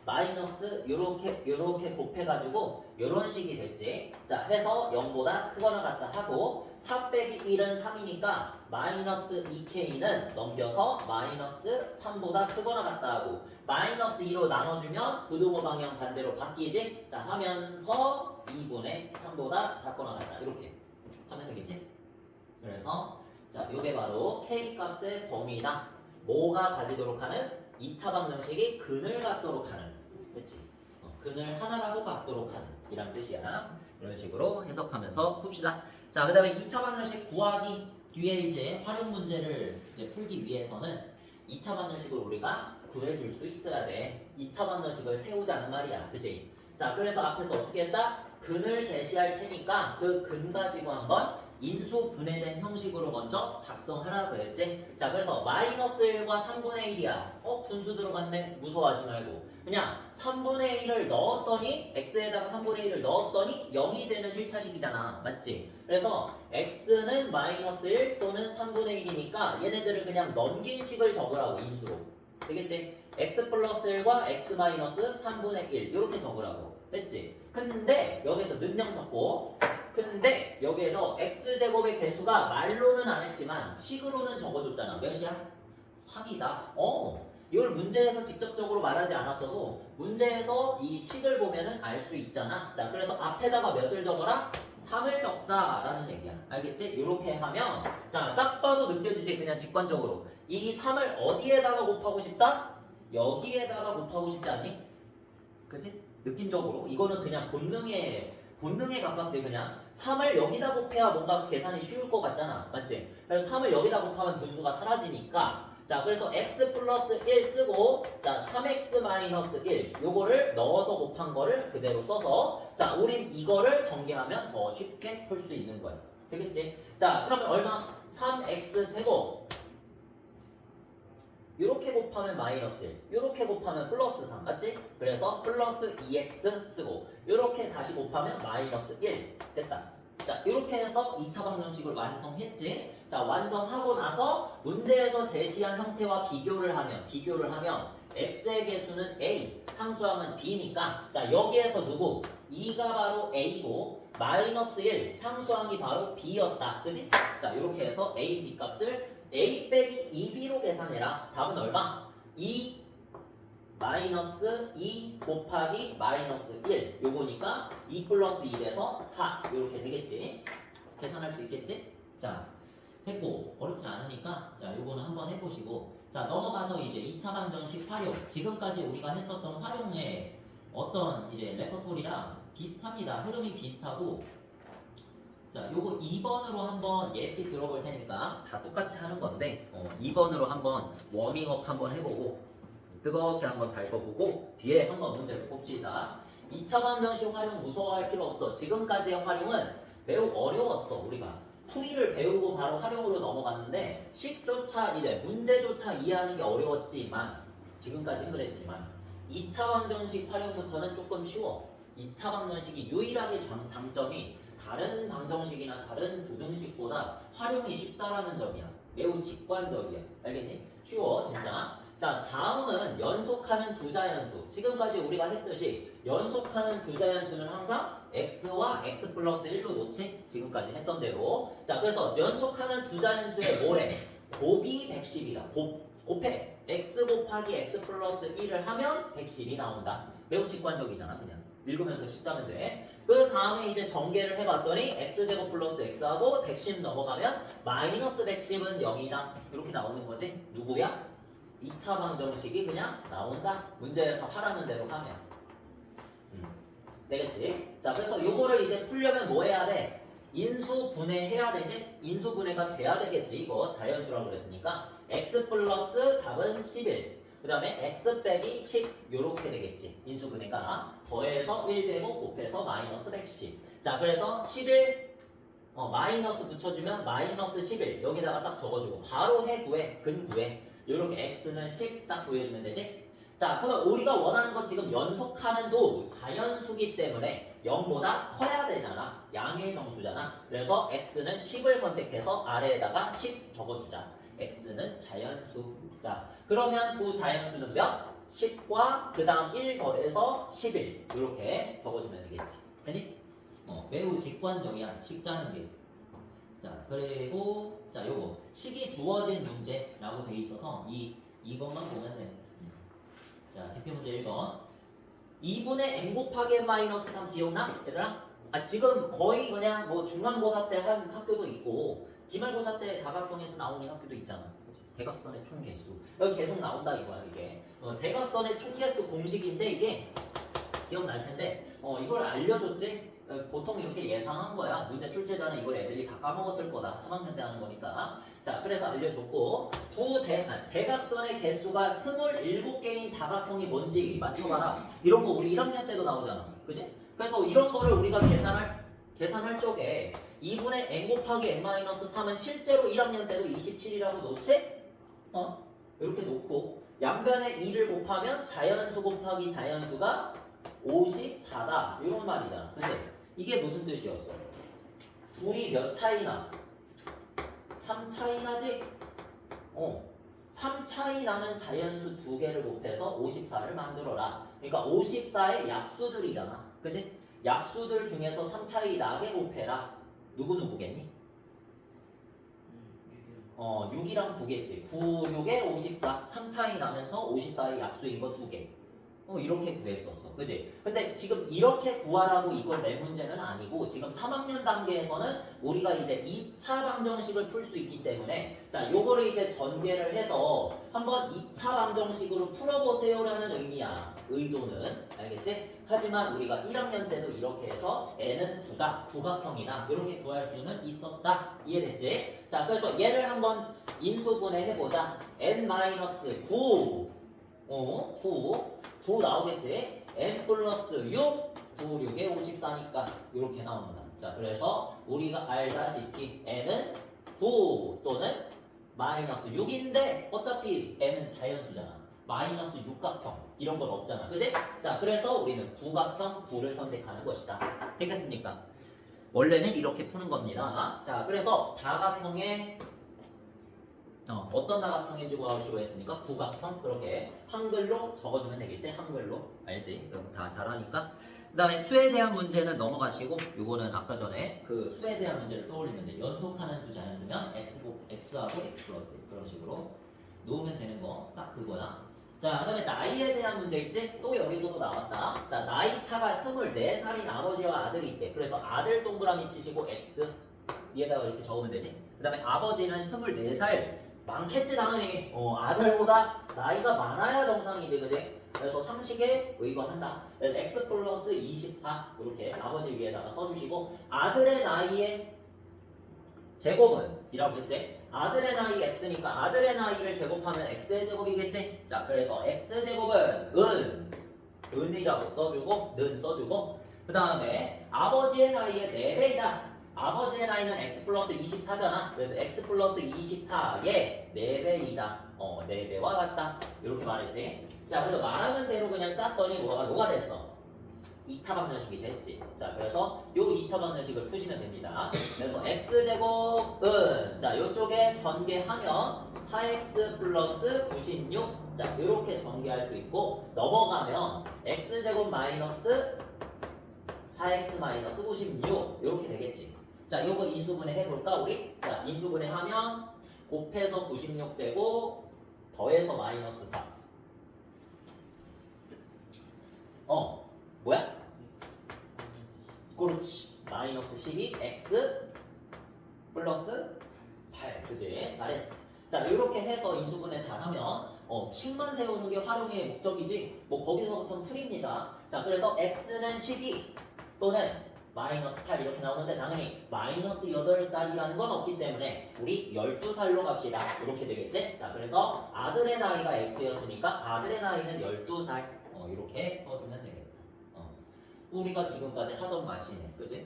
마이너스 요렇게 곱해가지고 요런 식이 됐지. 자, 해서 0보다 크거나 같다 하고 4 빼기 1은 3이니까 마이너스 2k는 넘겨서 마이너스 3보다 크거나 같다 하고 마이너스 2로 나눠주면 부등호 방향 반대로 바뀌지. 자, 하면서 2분의 3보다 작거나 같다 이렇게 하면 되겠지. 그래서 자, 요게 바로 k 값의 범위나 뭐가 가지도록 하는 2차 방정식이 근을 갖도록 하는, 그치? 근을 하나라고 갖도록 하는 이란 뜻이야. 이런 식으로 해석하면서 풉시다. 자, 그 다음에 2차 방정식 구하기 뒤에 이제 활용 문제를 이제 풀기 위해서는 2차 방정식을 우리가 구해줄 수 있어야 돼. 2차 방정식을 세우자는 말이야, 그치? 자, 그래서 앞에서 어떻게 했다? 근을 제시할 테니까 그 근 가지고 한번 인수 분해된 형식으로 먼저 작성하라고 그랬지? 자, 그래서 마이너스 1과 3분의 1이야. 분수 들어갔네? 무서워하지 말고. 그냥 3분의 1을 넣었더니, x에다가 3분의 1을 넣었더니 0이 되는 1차식이잖아. 맞지? 그래서 x는 마이너스 1 또는 3분의 1이니까 얘네들을 그냥 넘긴 식을 적으라고, 인수로. 되겠지? x 플러스 1과 x 마이너스 3분의 1 이렇게 적으라고. 됐지? 근데 여기서 능령 적고 근데 여기에서 x제곱의 개수가 말로는 안 했지만 식으로는 적어줬잖아. 몇이야? 3이다. 이걸 문제에서 직접적으로 말하지 않았어도 문제에서 이 식을 보면은 알 수 있잖아. 자, 그래서 앞에다가 몇을 적어라? 3을 적자라는 얘기야. 알겠지? 이렇게 하면 자, 딱 봐도 느껴지지? 그냥 직관적으로 이 3을 어디에다가 곱하고 싶다? 여기에다가 곱하고 싶지 않니? 그치? 느낌적으로 이거는 그냥 본능에 가깝지. 그냥 3을 여기다 곱해야 뭔가 계산이 쉬울 것 같잖아. 맞지? 그래서 3을 여기다 곱하면 분수가 사라지니까 자, 그래서 x 플러스 1 쓰고 자, 3x 마이너스 1 요거를 넣어서 곱한 거를 그대로 써서 자, 우린 이거를 전개하면 더 쉽게 풀 수 있는 거야. 되겠지? 자, 그러면 얼마? 3x 제곱 요렇게 곱하면 마이너스 1, 요렇게 곱하면 플러스 3, 맞지? 그래서 플러스 2x 쓰고 요렇게 다시 곱하면 마이너스 1 됐다. 자, 요렇게 해서 2차 방정식을 완성했지? 자, 완성하고 나서 문제에서 제시한 형태와 비교를 하면 x의 개수는 a, 상수함은 b니까 자, 여기에서 누구? 2가 바로 a고 마이너스 1, 상수함이 바로 b였다. 그치? 자, 요렇게 해서 a, b 값을 a 빼기 2b로 계산해라. 답은 얼마? 2 마이너스 2 곱하기 마이너스 1 요거니까 2 플러스 1 에서 4 요렇게 되겠지. 계산할 수 있겠지? 자, 했고 어렵지 않으니까 자, 요거는 한번 해보시고 자, 넘어가서 이제 2차 방정식 활용 지금까지 우리가 했었던 활용의 어떤 이제 레퍼토리랑 비슷합니다. 흐름이 비슷하고 자, 요거 2번으로 한번 예시 들어볼 테니까 다 똑같이 하는 건데 2번으로 한번 워밍업 한번 해보고 뜨겁게 한번 밟아보고 뒤에 한번 문제를 봅시다. 2차 방정식 활용 무서워할 필요 없어. 지금까지의 활용은 매우 어려웠어. 우리가 풀이를 배우고 바로 활용으로 넘어갔는데 식조차 이제 문제조차 이해하는 게 어려웠지만 지금까지는 그랬지만 2차 방정식 활용부터는 조금 쉬워. 2차 방정식이 유일하게 장점이 다른 방정식이나 다른 부등식보다 활용이 쉽다라는 점이야. 매우 직관적이야. 알겠니? 쉬워 진짜. 자, 다음은 연속하는 부자연수. 지금까지 우리가 했듯이 연속하는 부자연수는 항상 x와 x 플러스 1로 놓지? 지금까지 했던 대로. 자, 그래서 연속하는 부자연수의 뭐래? 곱이 110이다. 곱해. x 곱하기 x 플러스 1을 하면 110이 나온다. 매우 직관적이잖아. 그냥 읽으면서 쉽다면 돼. 그 다음에 이제 전개를 해봤더니 x제곱 플러스 x하고 110 넘어가면 마이너스 110은 0이다. 이렇게 나오는 거지. 누구야? 2차 방정식이 그냥 나온다. 문제에서 하라는 대로 하면 되겠지. 자, 그래서 요거를 이제 풀려면 뭐 해야 돼? 인수분해해야 되지? 인수분해가 돼야 되겠지. 이거 자연수라고 그랬으니까 x 플러스 답은 11 그 다음에 x 빼기 10 요렇게 되겠지. 인수분해가 더해서 1 되고 곱해서 마이너스 110. 자, 그래서 11 마이너스 붙여주면 마이너스 11 여기다가 딱 적어주고 바로 해 구해 근 구해 요렇게 x는 10 딱 구해주면 되지. 자, 그러면 우리가 원하는 건 지금 연속하는 도 자연수기 때문에 0보다 커야 되잖아. 양의 정수잖아. 그래서 x는 10을 선택해서 아래에다가 10 적어주자. x는 자연수. 자, 그러면 두 자연수는 몇? 10과 그 다음 1 더해서 11 이렇게 적어주면 되겠지. 됐니? 매우 직관적이야. 식 짜는 게. 자, 그리고 자, 요거 식이 주어진 문제라고 돼 있어서 이것만 보면 돼. 자, 대표 문제 1번. 2분의 n 곱하기 n 마이너스 3 기억나? 얘들아? 지금 거의 그냥 뭐 중간고사 때 한 학교도 있고 기말고사 때 다각형에서 나오는 학교도 있잖아. 그치? 대각선의 총개수. 여기 계속 나온다 이거야 이게. 대각선의 총개수 공식인데 이게 기억날 텐데 이걸 알려줬지? 보통 이렇게 예상한 거야. 문제 출제 전에 이걸 애들이 다 까먹었을 거다. 3학년 때 하는 거니까. 자, 그래서 알려줬고 대각선의 개수가 27개인 다각형이 뭔지 맞춰봐라. 이런 거 우리 1학년 때도 나오잖아. 그지? 그래서 이런 거를 우리가 계산할 쪽에 2분의 n 곱하기 n-3은 실제로 1학년 때도 27이라고 놓지? 이렇게 놓고 양변에 2를 곱하면 자연수 곱하기 자연수가 54다. 이런 말이잖아. 그치? 이게 무슨 뜻이었어? 둘이 몇 차이나? 3 차이 나지? 3 차이 나는 자연수 두 개를 곱해서 54를 만들어라. 그러니까 54의 약수들이잖아. 그치? 약수들 중에서 3 차이 나게 곱해라. 누구겠니? 6이랑 9겠지. 9, 6에 54. 3 차이 나면서 54의 약수인 거 2개. 이렇게 구했었어. 그지? 근데 지금 이렇게 구하라고 이걸 낼 문제는 아니고 지금 3학년 단계에서는 우리가 이제 2차 방정식을 풀 수 있기 때문에 자, 요거를 이제 전개를 해서 한번 2차 방정식으로 풀어보세요라는 의미야. 의도는. 알겠지? 하지만 우리가 1학년 때도 이렇게 해서 n은 9다. 구각형이다. 이렇게 구할 수는 있었다. 이해됐지? 자, 그래서 얘를 한번 인수분해 해보자. n-9 9 나오겠지? n 플러스 6 9, 6에 54니까 이렇게 나옵니다. 자, 그래서 우리가 알다시피 n은 9 또는 마이너스 6인데 어차피 n은 자연수잖아. 마이너스 육각형 이런 건 없잖아. 그지? 자, 그래서 우리는 구각형 9를 선택하는 것이다. 되겠습니까? 원래는 이렇게 푸는 겁니다. 자, 그래서 다각형의 어떤 다각형인지 구하시고 했으니까 구각형 그렇게 한글로 적어주면 되겠지? 한글로 알지? 그럼 다 잘하니까. 그 다음에 수에 대한 문제는 넘어가시고 요거는 아까 전에 그 수에 대한 문제를 떠올리면 돼. 연속하는 두 자연수면 x하고 x 플러스 그런 식으로 놓으면 되는 거 딱 그거야. 자, 그 다음에 나이에 대한 문제 있지? 또 여기서도 나왔다. 자, 나이 차가 24살인 아버지와 아들이 있대. 그래서 아들 동그라미 치시고 x 위에다가 이렇게 적으면 되지? 그 다음에 아버지는 24살 많겠지 당연히. 아들보다 나이가 많아야 정상이지, 그지? 그래서 상식에 의거한다. 그래서 x 플러스 24 이렇게 아버지 위에다가 써주시고 아들의 나이의 제곱은 이라고 했지? 아들의 나이 x니까 아들의 나이를 제곱하면 x의 제곱이겠지? 자, 그래서 x제곱은 은이라고 써주고 는 써주고 그 다음에 아버지의 나이의 4배이다. 아버지의 나이는 x 플러스 24잖아. 그래서 x 플러스 24의 4배이다. 4배와 같다. 이렇게 말했지. 자, 그래서 말하는 대로 그냥 짰더니 뭐가 됐어? 2차 방정식이 됐지. 자, 그래서 요 2차 방정식을 푸시면 됩니다. 그래서 x제곱은 자, 요쪽에 전개하면 4x 플러스 96. 자, 요렇게 전개할 수 있고 넘어가면 x제곱 마이너스 4x 마이너스 96 요렇게 되겠지. 자, 요거 인수분해 해볼까 우리? 자, 인수분해 하면 곱해서 96 되고 더해서 마이너스 4. 뭐야? 그렇지. 마이너스 12 x 플러스 8. 그지? 잘했어. 자, 이렇게 해서 인수분해 잘하면 식만 세우는 게 활용의 목적이지 뭐 거기서부터는 풀입니다. 자, 그래서 x는 12 또는 마이너스 8 이렇게 나오는데 당연히 마이너스 8살이라는 건 없기 때문에 우리 12살로 갑시다. 이렇게 되겠지? 자, 그래서 아들의 나이가 x였으니까 아들의 나이는 12살 이렇게 써주면 되겠다. 우리가 지금까지 하던 맛이네. 그지?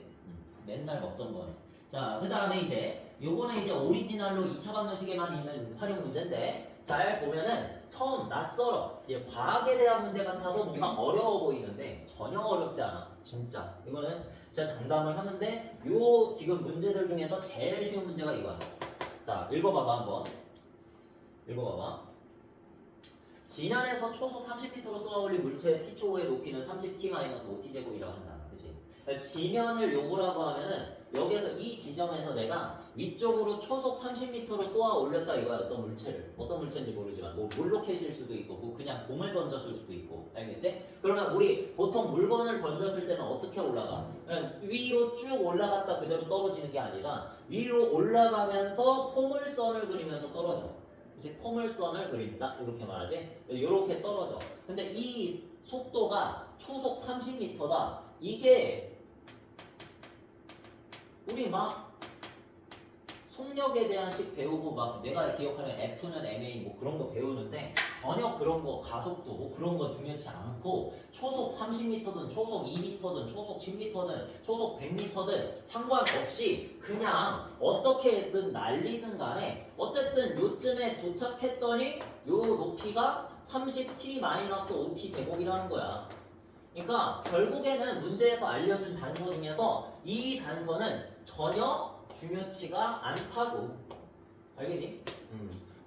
맨날 먹던 거네. 자, 그 다음에 이제 요거는 이제 오리지널로 2차 방정식에만 있는 활용 문제인데 잘 보면은 처음 낯설어. 과학에 대한 문제 같아서 뭔가 어려워 보이는데 전혀 어렵지 않아. 진짜. 이거는 제가 장담을 하는데 요 지금 문제들 중에서 제일 쉬운 문제가 이거야. 자, 읽어봐봐 한번. 읽어봐봐. 진안에서 초속 30m로 쏘아올린 물체의 t초의 높이는 30t-5t제곱이라고 한다. 그치? 지면을 요구라고 하면은 여기서 이 지점에서 내가 위쪽으로 초속 30m로 쏘아 올렸다 이거야. 어떤 물체를. 어떤 물체인지 모르지만 뭐 물로켓일 수도 있고 뭐 그냥 공을 던졌을 수도 있고. 알겠지? 그러면 우리 보통 물건을 던졌을 때는 어떻게 올라가? 그냥 위로 쭉 올라갔다 그대로 떨어지는 게 아니라 위로 올라가면서 포물선을 그리면서 떨어져. 이제 포물선을 그린다 이렇게 말하지. 이렇게 떨어져. 근데 이 속도가 초속 30m다. 이게 우리 막 속력에 대한 식 배우고 막 내가 기억하는 F는 MA 뭐 그런 거 배우는데 전혀 그런 거 가속도 뭐 그런 거 중요치 않고 초속 30m든 초속 2m든 초속 10m든 초속 100m든 상관없이 그냥 어떻게든 날리든 간에 어쨌든 요쯤에 도착했더니 요 높이가 30t-5t 제곱이라는 거야. 그러니까 결국에는 문제에서 알려준 단서 중에서 이 단서는 전혀 중요치가 않다고. 알겠니?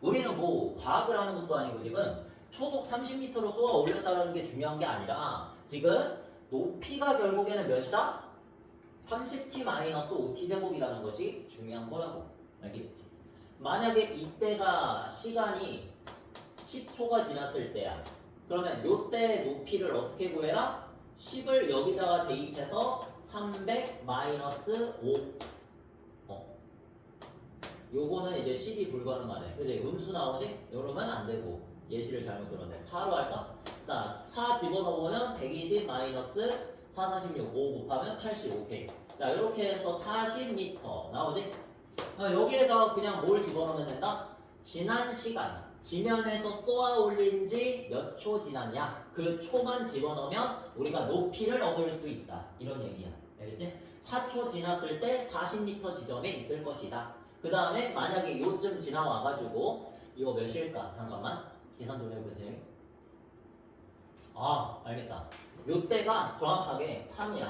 우리는 뭐 과학을 하는 것도 아니고 지금 초속 30m로 쏘아 올렸다는 게 중요한 게 아니라 지금 높이가 결국에는 몇이다? 30t-5t 제곱이라는 것이 중요한 거라고. 알겠지? 만약에 이때가 시간이 10초가 지났을 때야. 그러면 요때 높이를 어떻게 구해라? 10을 여기다가 대입해서 300-5. 요거는 이제 10이 불가능하네. 그지? 음수 나오지? 이러면 안 되고. 예시를 잘못 들었네. 4로 할까? 자, 4 집어넣으면 120 마이너스 4, 46. 5 곱하면 80. 오케이. 자, 이렇게 해서 40m 나오지? 여기에다가 그냥 뭘 집어넣으면 된다? 지난 시간. 지면에서 쏘아 올린 지 몇 초 지났냐? 그 초만 집어넣으면 우리가 높이를 얻을 수 있다. 이런 얘기야. 알겠지? 4초 지났을 때 40m 지점에 있을 것이다. 그 다음에 만약에 요쯤 지나와가지고 이거 몇일까? 잠깐만 계산 좀 해보세요. 아 알겠다. 요때가 정확하게 3이야.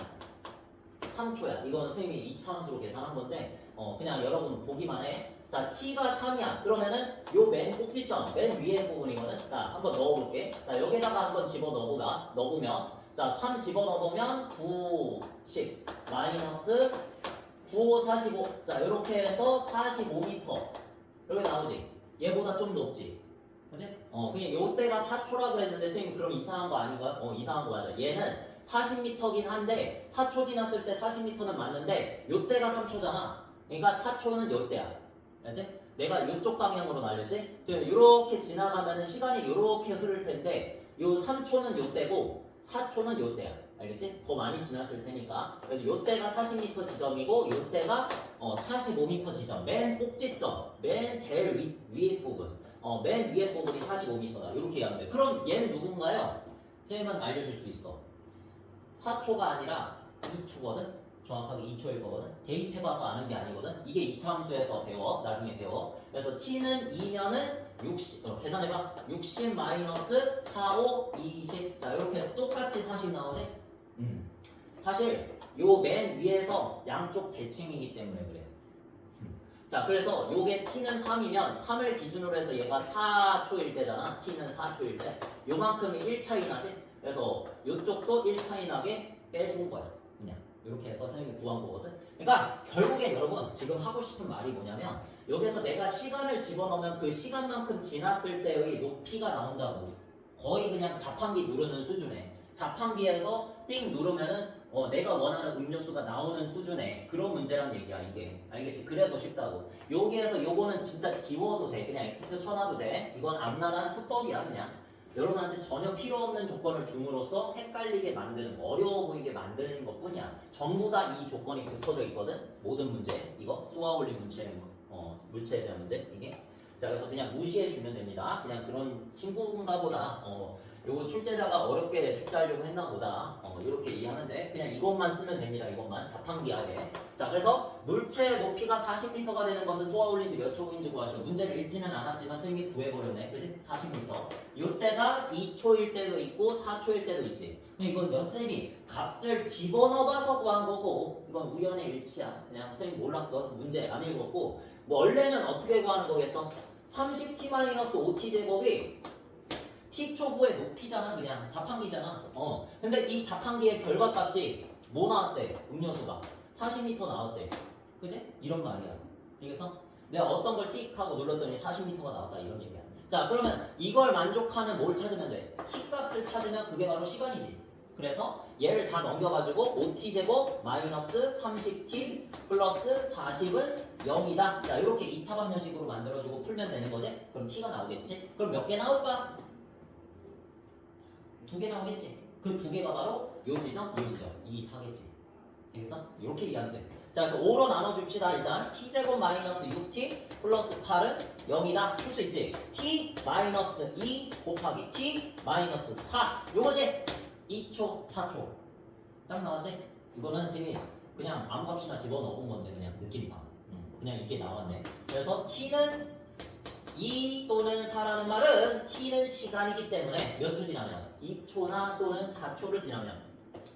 3초야. 이거는 선생님이 이차함수로 계산한 건데 그냥 여러분 보기만 해. 자 t가 3이야. 그러면은 요 맨 꼭지점 맨 위에 부분이거든. 자 한번 넣어볼게. 자 여기다가 한번 넣으면 자 3 집어넣으면 9, 10 마이너스 9, 5, 45. 자, 이렇게 해서 45m. 이렇게 나오지? 얘보다 좀 높지? 그치? 그냥 요때가 4초라고 했는데, 선생님, 그럼 이상한 거 아닌가요? 이상한 거 맞아. 얘는 40m긴 한데, 4초 지났을 때 40m는 맞는데, 요때가 3초잖아. 그러니까 4초는 요때야. 알지? 내가 요쪽 방향으로 날렸지? 지금 요렇게 지나가면 시간이 요렇게 흐를 텐데, 요 3초는 요때고, 4초는 요때야. 알겠지? 더 많이 지났을 테니까. 그래서 요때가 40m 지점이고 요때가 45m 지점. 맨 꼭지점. 맨 제일 위에 부분. 맨 위에 부분이 45m다. 이렇게 얘기하면 돼. 그럼 얘는 누군가요? 선생님은 알려줄 수 있어. 4초가 아니라 2초거든? 정확하게 2초일 거거든? 대입해봐서 아는 게 아니거든? 이게 이차함수에서 배워. 나중에 배워. 그래서 t는 2면은 60, 계산해봐. 60 마이너스 4, 5, 20. 자, 이렇게 해서 똑같이 40 나오지? 사실 요 맨 위에서 양쪽 대칭이기 때문에 그래요. 자, 그래서 요게 t는 3이면 3을 기준으로 해서 얘가 4초일 때잖아. t는 4초일 때. 요만큼이 1차이 나지? 그래서 요쪽도 1차이 나게 빼준 거야. 그냥 이렇게 해서 선생님이 구한 거거든. 그러니까 결국에 여러분 지금 하고 싶은 말이 뭐냐면 여기서 내가 시간을 집어넣으면 그 시간만큼 지났을 때의 높이가 나온다고. 거의 그냥 자판기 누르는 수준에. 자판기에서 띵 누르면은 내가 원하는 음료수가 나오는 수준의 그런 문제란 얘기야 이게. 알겠지? 그래서 쉽다고. 여기에서 요거는 진짜 지워도 돼. 그냥 x표 쳐놔도 돼. 이건 앞나란 수법이야 그냥. 여러분한테 전혀 필요 없는 조건을 줌으로써 헷갈리게 만드는 어려워 보이게 만드는 것 뿐이야. 전부 다 이 조건이 붙어져 있거든. 모든 문제 이거 쏘아올린 물체에 대한 문제 이게. 자 그래서 그냥 무시해 주면 됩니다. 그냥 그런 친구인가 보다. 요거 출제자가 어렵게 출제하려고 했나 보다. 이렇게 이해하면 돼. 그냥 이것만 쓰면 됩니다. 이것만 자판기하에. 자, 그래서 물체의 높이가 40m가 되는 것은 쏘아올린 지 몇 초인지 구하시오. 문제를 읽지는 않았지만 선생님이 구해버렸네. 그치? 40m. 요때가 2초일 때도 있고 4초일 때도 있지. 이건 선생님이 값을 집어넣어봐서 구한 거고 이건 우연의 일치야. 그냥 선생님 몰랐어. 문제 안 읽었고 뭐 원래는 어떻게 구하는 거겠어? 30t-5t 제곱이 t초 후의 높이잖아. 그냥 자판기잖아. 근데 이 자판기의 결과값이 뭐 나왔대? 음료수가 40m 나왔대. 그지? 이런 말이야. 그래서 내가 어떤 걸 띡 하고 눌렀더니 40m가 나왔다 이런 얘기야. 자, 그러면 이걸 만족하는 뭘 찾으면 돼? t 값을 찾으면 그게 바로 시간이지. 그래서 얘를 다 넘겨가지고 5t 제곱 마이너스 30t 플러스 40은 0이다. 자, 이렇게 2차 방정식으로 만들어주고 풀면 되는 거지? 그럼 t가 나오겠지? 그럼 몇 개 나올까? 2개 나오겠지? 그 2개가 바로 요 지점, 요 지점. 2, 4겠지. 알겠어? 이렇게 이해하면 돼. 자, 그래서 5로 나눠줍시다. 일단 t제곱 마이너스 6t 플러스 8은 0이다. 풀 수 있지? t 마이너스 2 곱하기 t 마이너스 4 요거지? 2초, 4초 딱 나왔지? 이거는 선생님이 그냥 아무값이나 집어넣은 건데 그냥 느낌상 그냥 이게 나왔네. 그래서 t는 2 또는 4라는 말은 t는 시간이기 때문에 몇 초 지나면 2초나 또는 4초를 지나면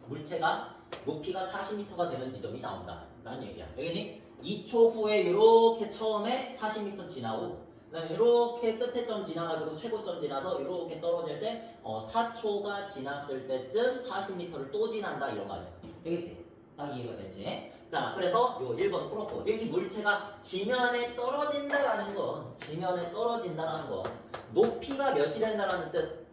물체가 높이가 40m가 되는 지점이 나온다 라는 얘기야. 알겠니? 2초 후에 이렇게 처음에 40m 지나고 그다음에 이렇게 끝에 점 지나가지고 최고점 지나서 이렇게 떨어질 때 4초가 지났을 때쯤 40m를 또 지난다 이런 말이야. 되겠지? 딱 이해가 됐지? 자, 그래서 요 1번 풀었고 이 물체가 지면에 떨어진다라는 건 높이가 몇이 된다라는 뜻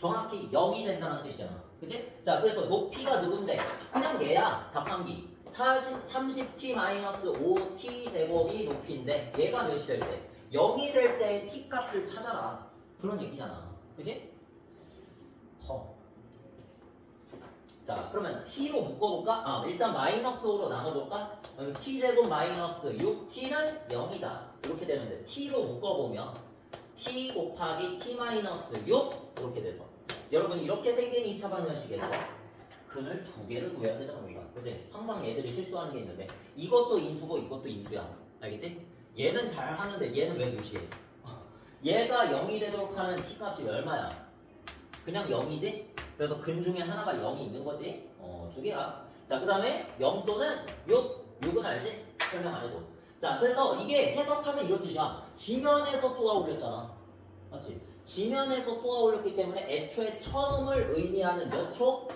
정확히 0이 된다는 뜻이잖아. 그치? 자, 그래서 높이가 누군데? 그냥 얘야. 자판기 30t-5t 제곱이 높이인데 얘가 몇이 될 때? 0이 될 때 t 값을 찾아라. 그런 얘기잖아. 그치? 자, 그러면 t로 묶어볼까? 일단 마이너스 5로 나눠볼까? 그럼 t제곱 마이너스 6t는 0이다. 이렇게 되는데 t로 묶어보면 t 곱하기 t 마이너스 6 이렇게 돼서 여러분 이렇게 생긴 2차 방정식에서 근을 2개를 구해야 되잖아 우리가. 그치? 항상 얘들이 실수하는 게 있는데 이것도 인수고 이것도 인수야. 알겠지? 얘는 잘 하는데 얘는 왜 무시해? 얘가 0이 되도록 하는 t 값이 얼마야? 그냥 0이지? 그래서 근 중에 하나가 0이 있는 거지? 2개야. 자, 그 다음에 0 또는 6은 알지? 설명 안 해도. 자, 그래서 이게 해석하면 이런 뜻이야. 지면에서 쏘아 올렸잖아. 맞지? 지면에서 쏘아 올렸기 때문에 애초에 처음을 의미하는 몇 초?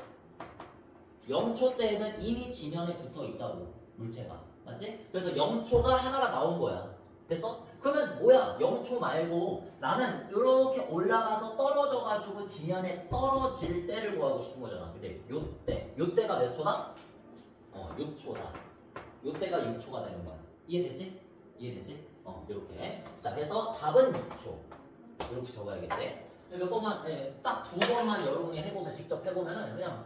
0초 때에는 이미 지면에 붙어 있다고 물체가. 맞지? 그래서 0초가 하나가 나온 거야. 됐어? 그러면 뭐야? 0초 말고 나는 이렇게 올라가서 떨어져가지고 지면에 떨어질 때를 구하고 싶은 거잖아. 그치? 요때가 몇 초다? 6초다. 요때가 6초가 되는 거야. 이해됐지? 이해됐지? 이렇게. 자, 그래서 답은 6초. 이렇게 적어야겠지? 몇 번만, 딱 2번만 여러분이 해보면, 직접 해보면은 그냥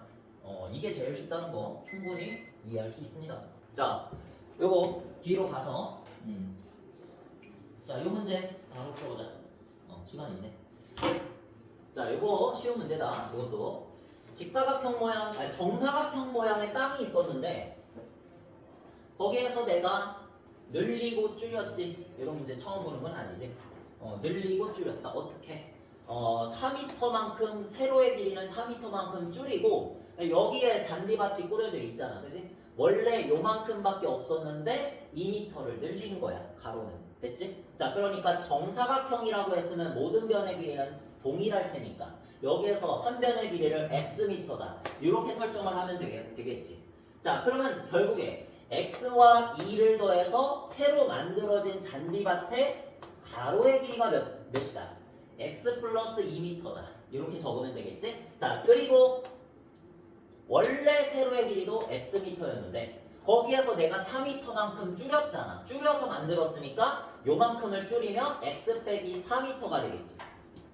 이게 제일 쉽다는 거 충분히 이해할 수 있습니다. 자, 요거 뒤로 가서 자, 이 문제 바로 풀어보자. 시간이 있네. 자, 요거 쉬운 문제다. 이것도 직사각형 모양, 아니 정사각형 모양의 땅이 있었는데 거기에서 내가 늘리고 줄였지. 이런 문제 처음 보는 건 아니지. 늘리고 줄였다. 어떻게? 4m만큼 세로의 길이는 4m만큼 줄이고 여기에 잔디밭이 꾸려져 있잖아. 그지? 원래 요만큼밖에 없었는데 2m를 늘린 거야. 가로는. 됐지? 자, 그러니까 정사각형이라고 했으면 모든 변의 길이는 동일할 테니까 여기에서 한 변의 길이를 xm다. 이렇게 설정을 하면 되겠지. 자, 그러면 결국에 x와 2를 더해서 새로 만들어진 잔디밭의 가로의 길이가 몇이다? x 플러스 2m다. 이렇게 적으면 되겠지? 자, 그리고 원래 세로의 길이도 xm였는데 거기에서 내가 4m만큼 줄였잖아. 줄여서 만들었으니까 요만큼을 줄이면 x 빼기 4m가 되겠지.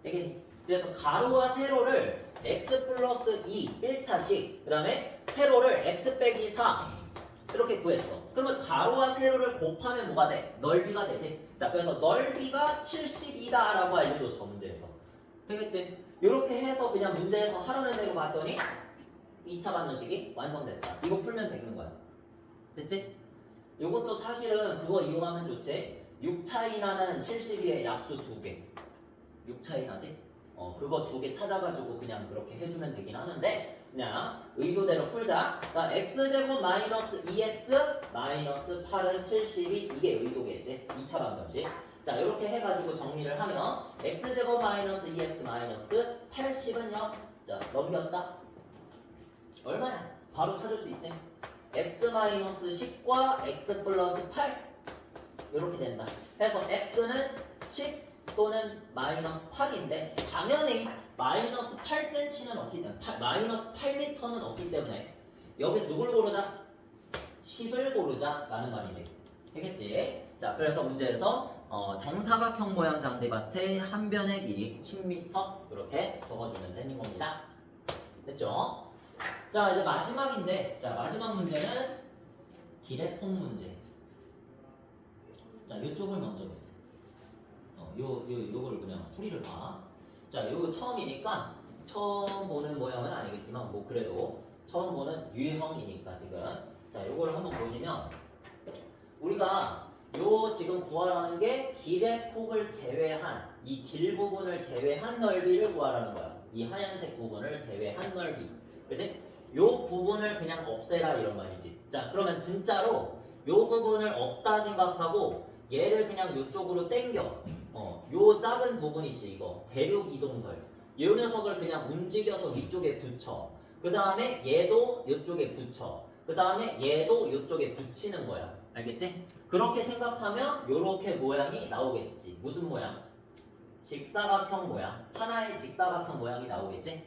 되겠니? 그래서 가로와 세로를 x 플러스 2 1차씩 그 다음에 세로를 x 빼기 4 이렇게 구했어. 그러면 가로와 세로를 곱하면 뭐가 돼? 넓이가 되지. 자, 그래서 넓이가 70이다 라고 알려줬어 문제에서. 되겠지? 이렇게 해서 그냥 문제에서 하라는 대로 봤더니 2차 방정식이 완성됐다. 이거 풀면 되는 거야. 됐지? 이것도 사실은 그거 이용하면 좋지. 6 차이 나는 72의 약수 2개. 6 차이 나지? 그거 2개 찾아가지고 그냥 그렇게 해주면 되긴 하는데 그냥 의도대로 풀자. 자, x제곱 마이너스 2x 마이너스 8은 72 이게 의도겠지? 2차 방정식. 자, 이렇게 해가지고 정리를 하면 x제곱 마이너스 2x 마이너스 80은 0. 자, 넘겼다. 얼마냐? 바로 찾을 수 있지? x 마이너스 10과 x 플러스 8 이렇게 된다. 그래서 x는 10 또는 마이너스 8인데 당연히 마이너스 8cm는 없기 때문에 마이너스 8m는 없기 때문에 여기서 누굴 고르자? 10을 고르자 라는 말이지. 되겠지? 자, 그래서 문제에서 정사각형 모양 장대밭의 한 변의 길이 10m 이렇게 적어주면 되는 겁니다. 됐죠? 자, 이제 마지막인데, 자, 마지막 문제는 기대폭 문제. 자, 요쪽을 먼저 보세요. 요거를 그냥 풀이를 봐. 자, 요거 처음이니까 처음 보는 모양은 아니겠지만 뭐 그래도 처음 보는 유형이니까 지금. 자, 요거를 한번 보시면 우리가 요 지금 구하라는 게 길의 폭을 제외한 이 길 부분을 제외한 넓이를 구하라는 거야. 이 하얀색 부분을 제외한 넓이. 그치? 요 부분을 그냥 없애라 이런 말이지. 자, 그러면 진짜로 요 부분을 없다 생각하고 얘를 그냥 요쪽으로 당겨. 요 작은 부분 있지 이거 대륙 이동설. 요 녀석을 그냥 움직여서 위쪽에 붙여. 그 다음에 얘도 요쪽에 붙여. 그 다음에 얘도 요쪽에 붙이는 거야. 알겠지? 그렇게 생각하면 요렇게 모양이 나오겠지. 무슨 모양? 직사각형 모양. 하나의 직사각형 모양이 나오겠지?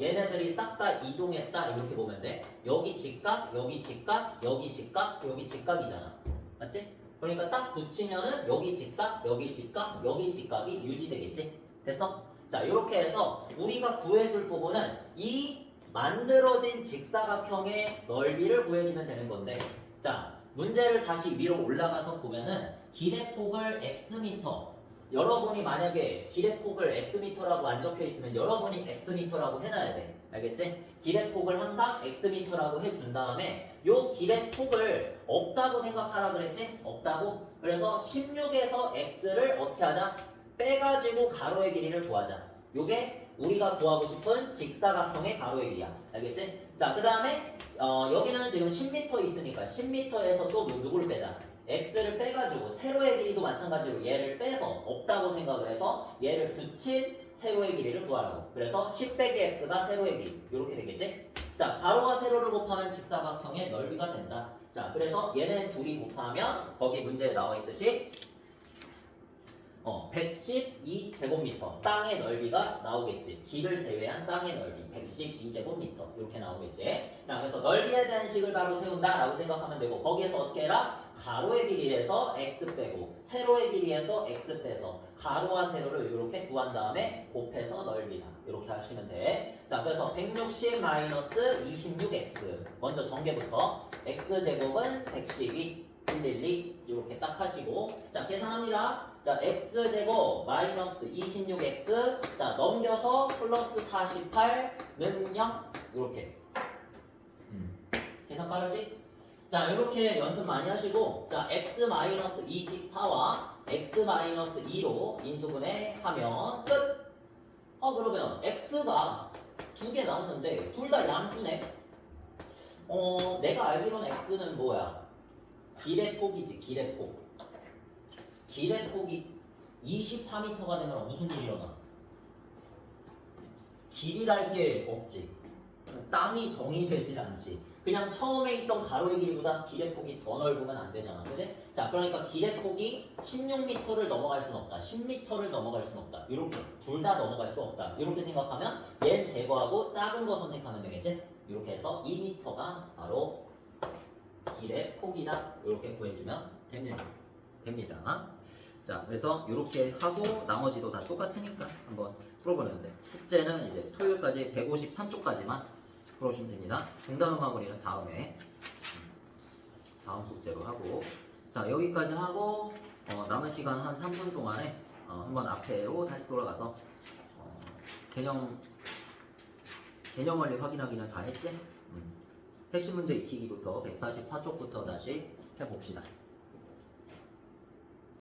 얘네들이 싹 다 이동했다 이렇게 보면 돼. 여기 직각, 여기 직각, 여기 직각, 여기 직각이잖아. 맞지? 그러니까 딱 붙이면은 여기 직각, 여기 직각, 여기 직각이 유지되겠지? 됐어? 자, 이렇게 해서 우리가 구해줄 부분은 이 만들어진 직사각형의 넓이를 구해주면 되는 건데, 자, 문제를 다시 위로 올라가서 보면은 길의 폭을 x미터. 여러분이 만약에 길의 폭을 x미터라고 안 적혀 있으면 여러분이 x미터라고 해놔야 돼. 알겠지? 길의 폭을 항상 x미터라고 해준 다음에 요 길의 폭을 없다고 생각하라 그랬지? 없다고? 그래서 16에서 x를 어떻게 하자? 빼가지고 가로의 길이를 구하자. 요게 우리가 구하고 싶은 직사각형의 가로의 길이야. 알겠지? 자, 그 다음에 여기는 지금 10m 있으니까 10m에서 또 누구를 빼자? x를 빼가지고 세로의 길이도 마찬가지로 얘를 빼서 없다고 생각을 해서 얘를 붙인 세로의 길이를 구하라고. 그래서 10 빼기 x가 세로의 길이 이렇게 되겠지? 자, 가로가 세로를 곱하면 직사각형의 넓이가 된다. 자, 그래서 얘네 둘이 곱하면 거기 문제에 나와 있듯이 112제곱미터 땅의 넓이가 나오겠지. 길을 제외한 땅의 넓이 112제곱미터 이렇게 나오겠지. 자, 그래서 넓이에 대한 식을 바로 세운다라고 생각하면 되고 거기에서 어떻게 해라? 가로의 길이에서 x 빼고 세로의 길이에서 x 빼서 가로와 세로를 이렇게 구한 다음에 곱해서 넓이다. 이렇게 하시면 돼. 자, 그래서 160 마이너스 26x 먼저 전개부터 x제곱은 112 112 이렇게 딱 하시고 자, 계산합니다. 자, x제곱 마이너스 26x 자, 넘겨서 플러스 48는 0 이렇게 계산 빠르지? 자, 이렇게 연습 많이 하시고 자, x 마이너스 24와 x 마이너스 2로 인수분해 하면 끝! 그러면 x가 두 개 나오는데 둘 다 양수네? 내가 알기로는 x는 뭐야? 길의 폭이지, 길의 폭. 길의 폭이 24m가 되면 무슨 일이 일어나? 길이랄 게 없지. 땅이 정의되지 않지. 그냥 처음에 있던 가로의 길이보다 길의 폭이 더 넓으면 안 되잖아. 그지? 자, 그러니까 길의 폭이 16m를 넘어갈 수는 없다. 10m를 넘어갈 수는 없다. 이렇게 둘 다 넘어갈 수 없다. 이렇게 생각하면 얘 제거하고 작은 거 선택하면 되겠지? 이렇게 해서 2m가 바로 길의 폭이다. 이렇게 구해주면 됩니다. 자, 그래서 이렇게 하고 나머지도 다 똑같으니까 한번 풀어보면 돼. 숙제는 이제 토요일까지 153쪽까지만 풀어주시면 됩니다. 중단원 마무리는 다음에 다음 숙제로 하고 자, 여기까지 하고 남은 시간 한 3분 동안에 한번 앞에로 다시 돌아가서 개념 원리 확인하기는 다 했지? 핵심 문제 익히기부터 144쪽부터 다시 해봅시다.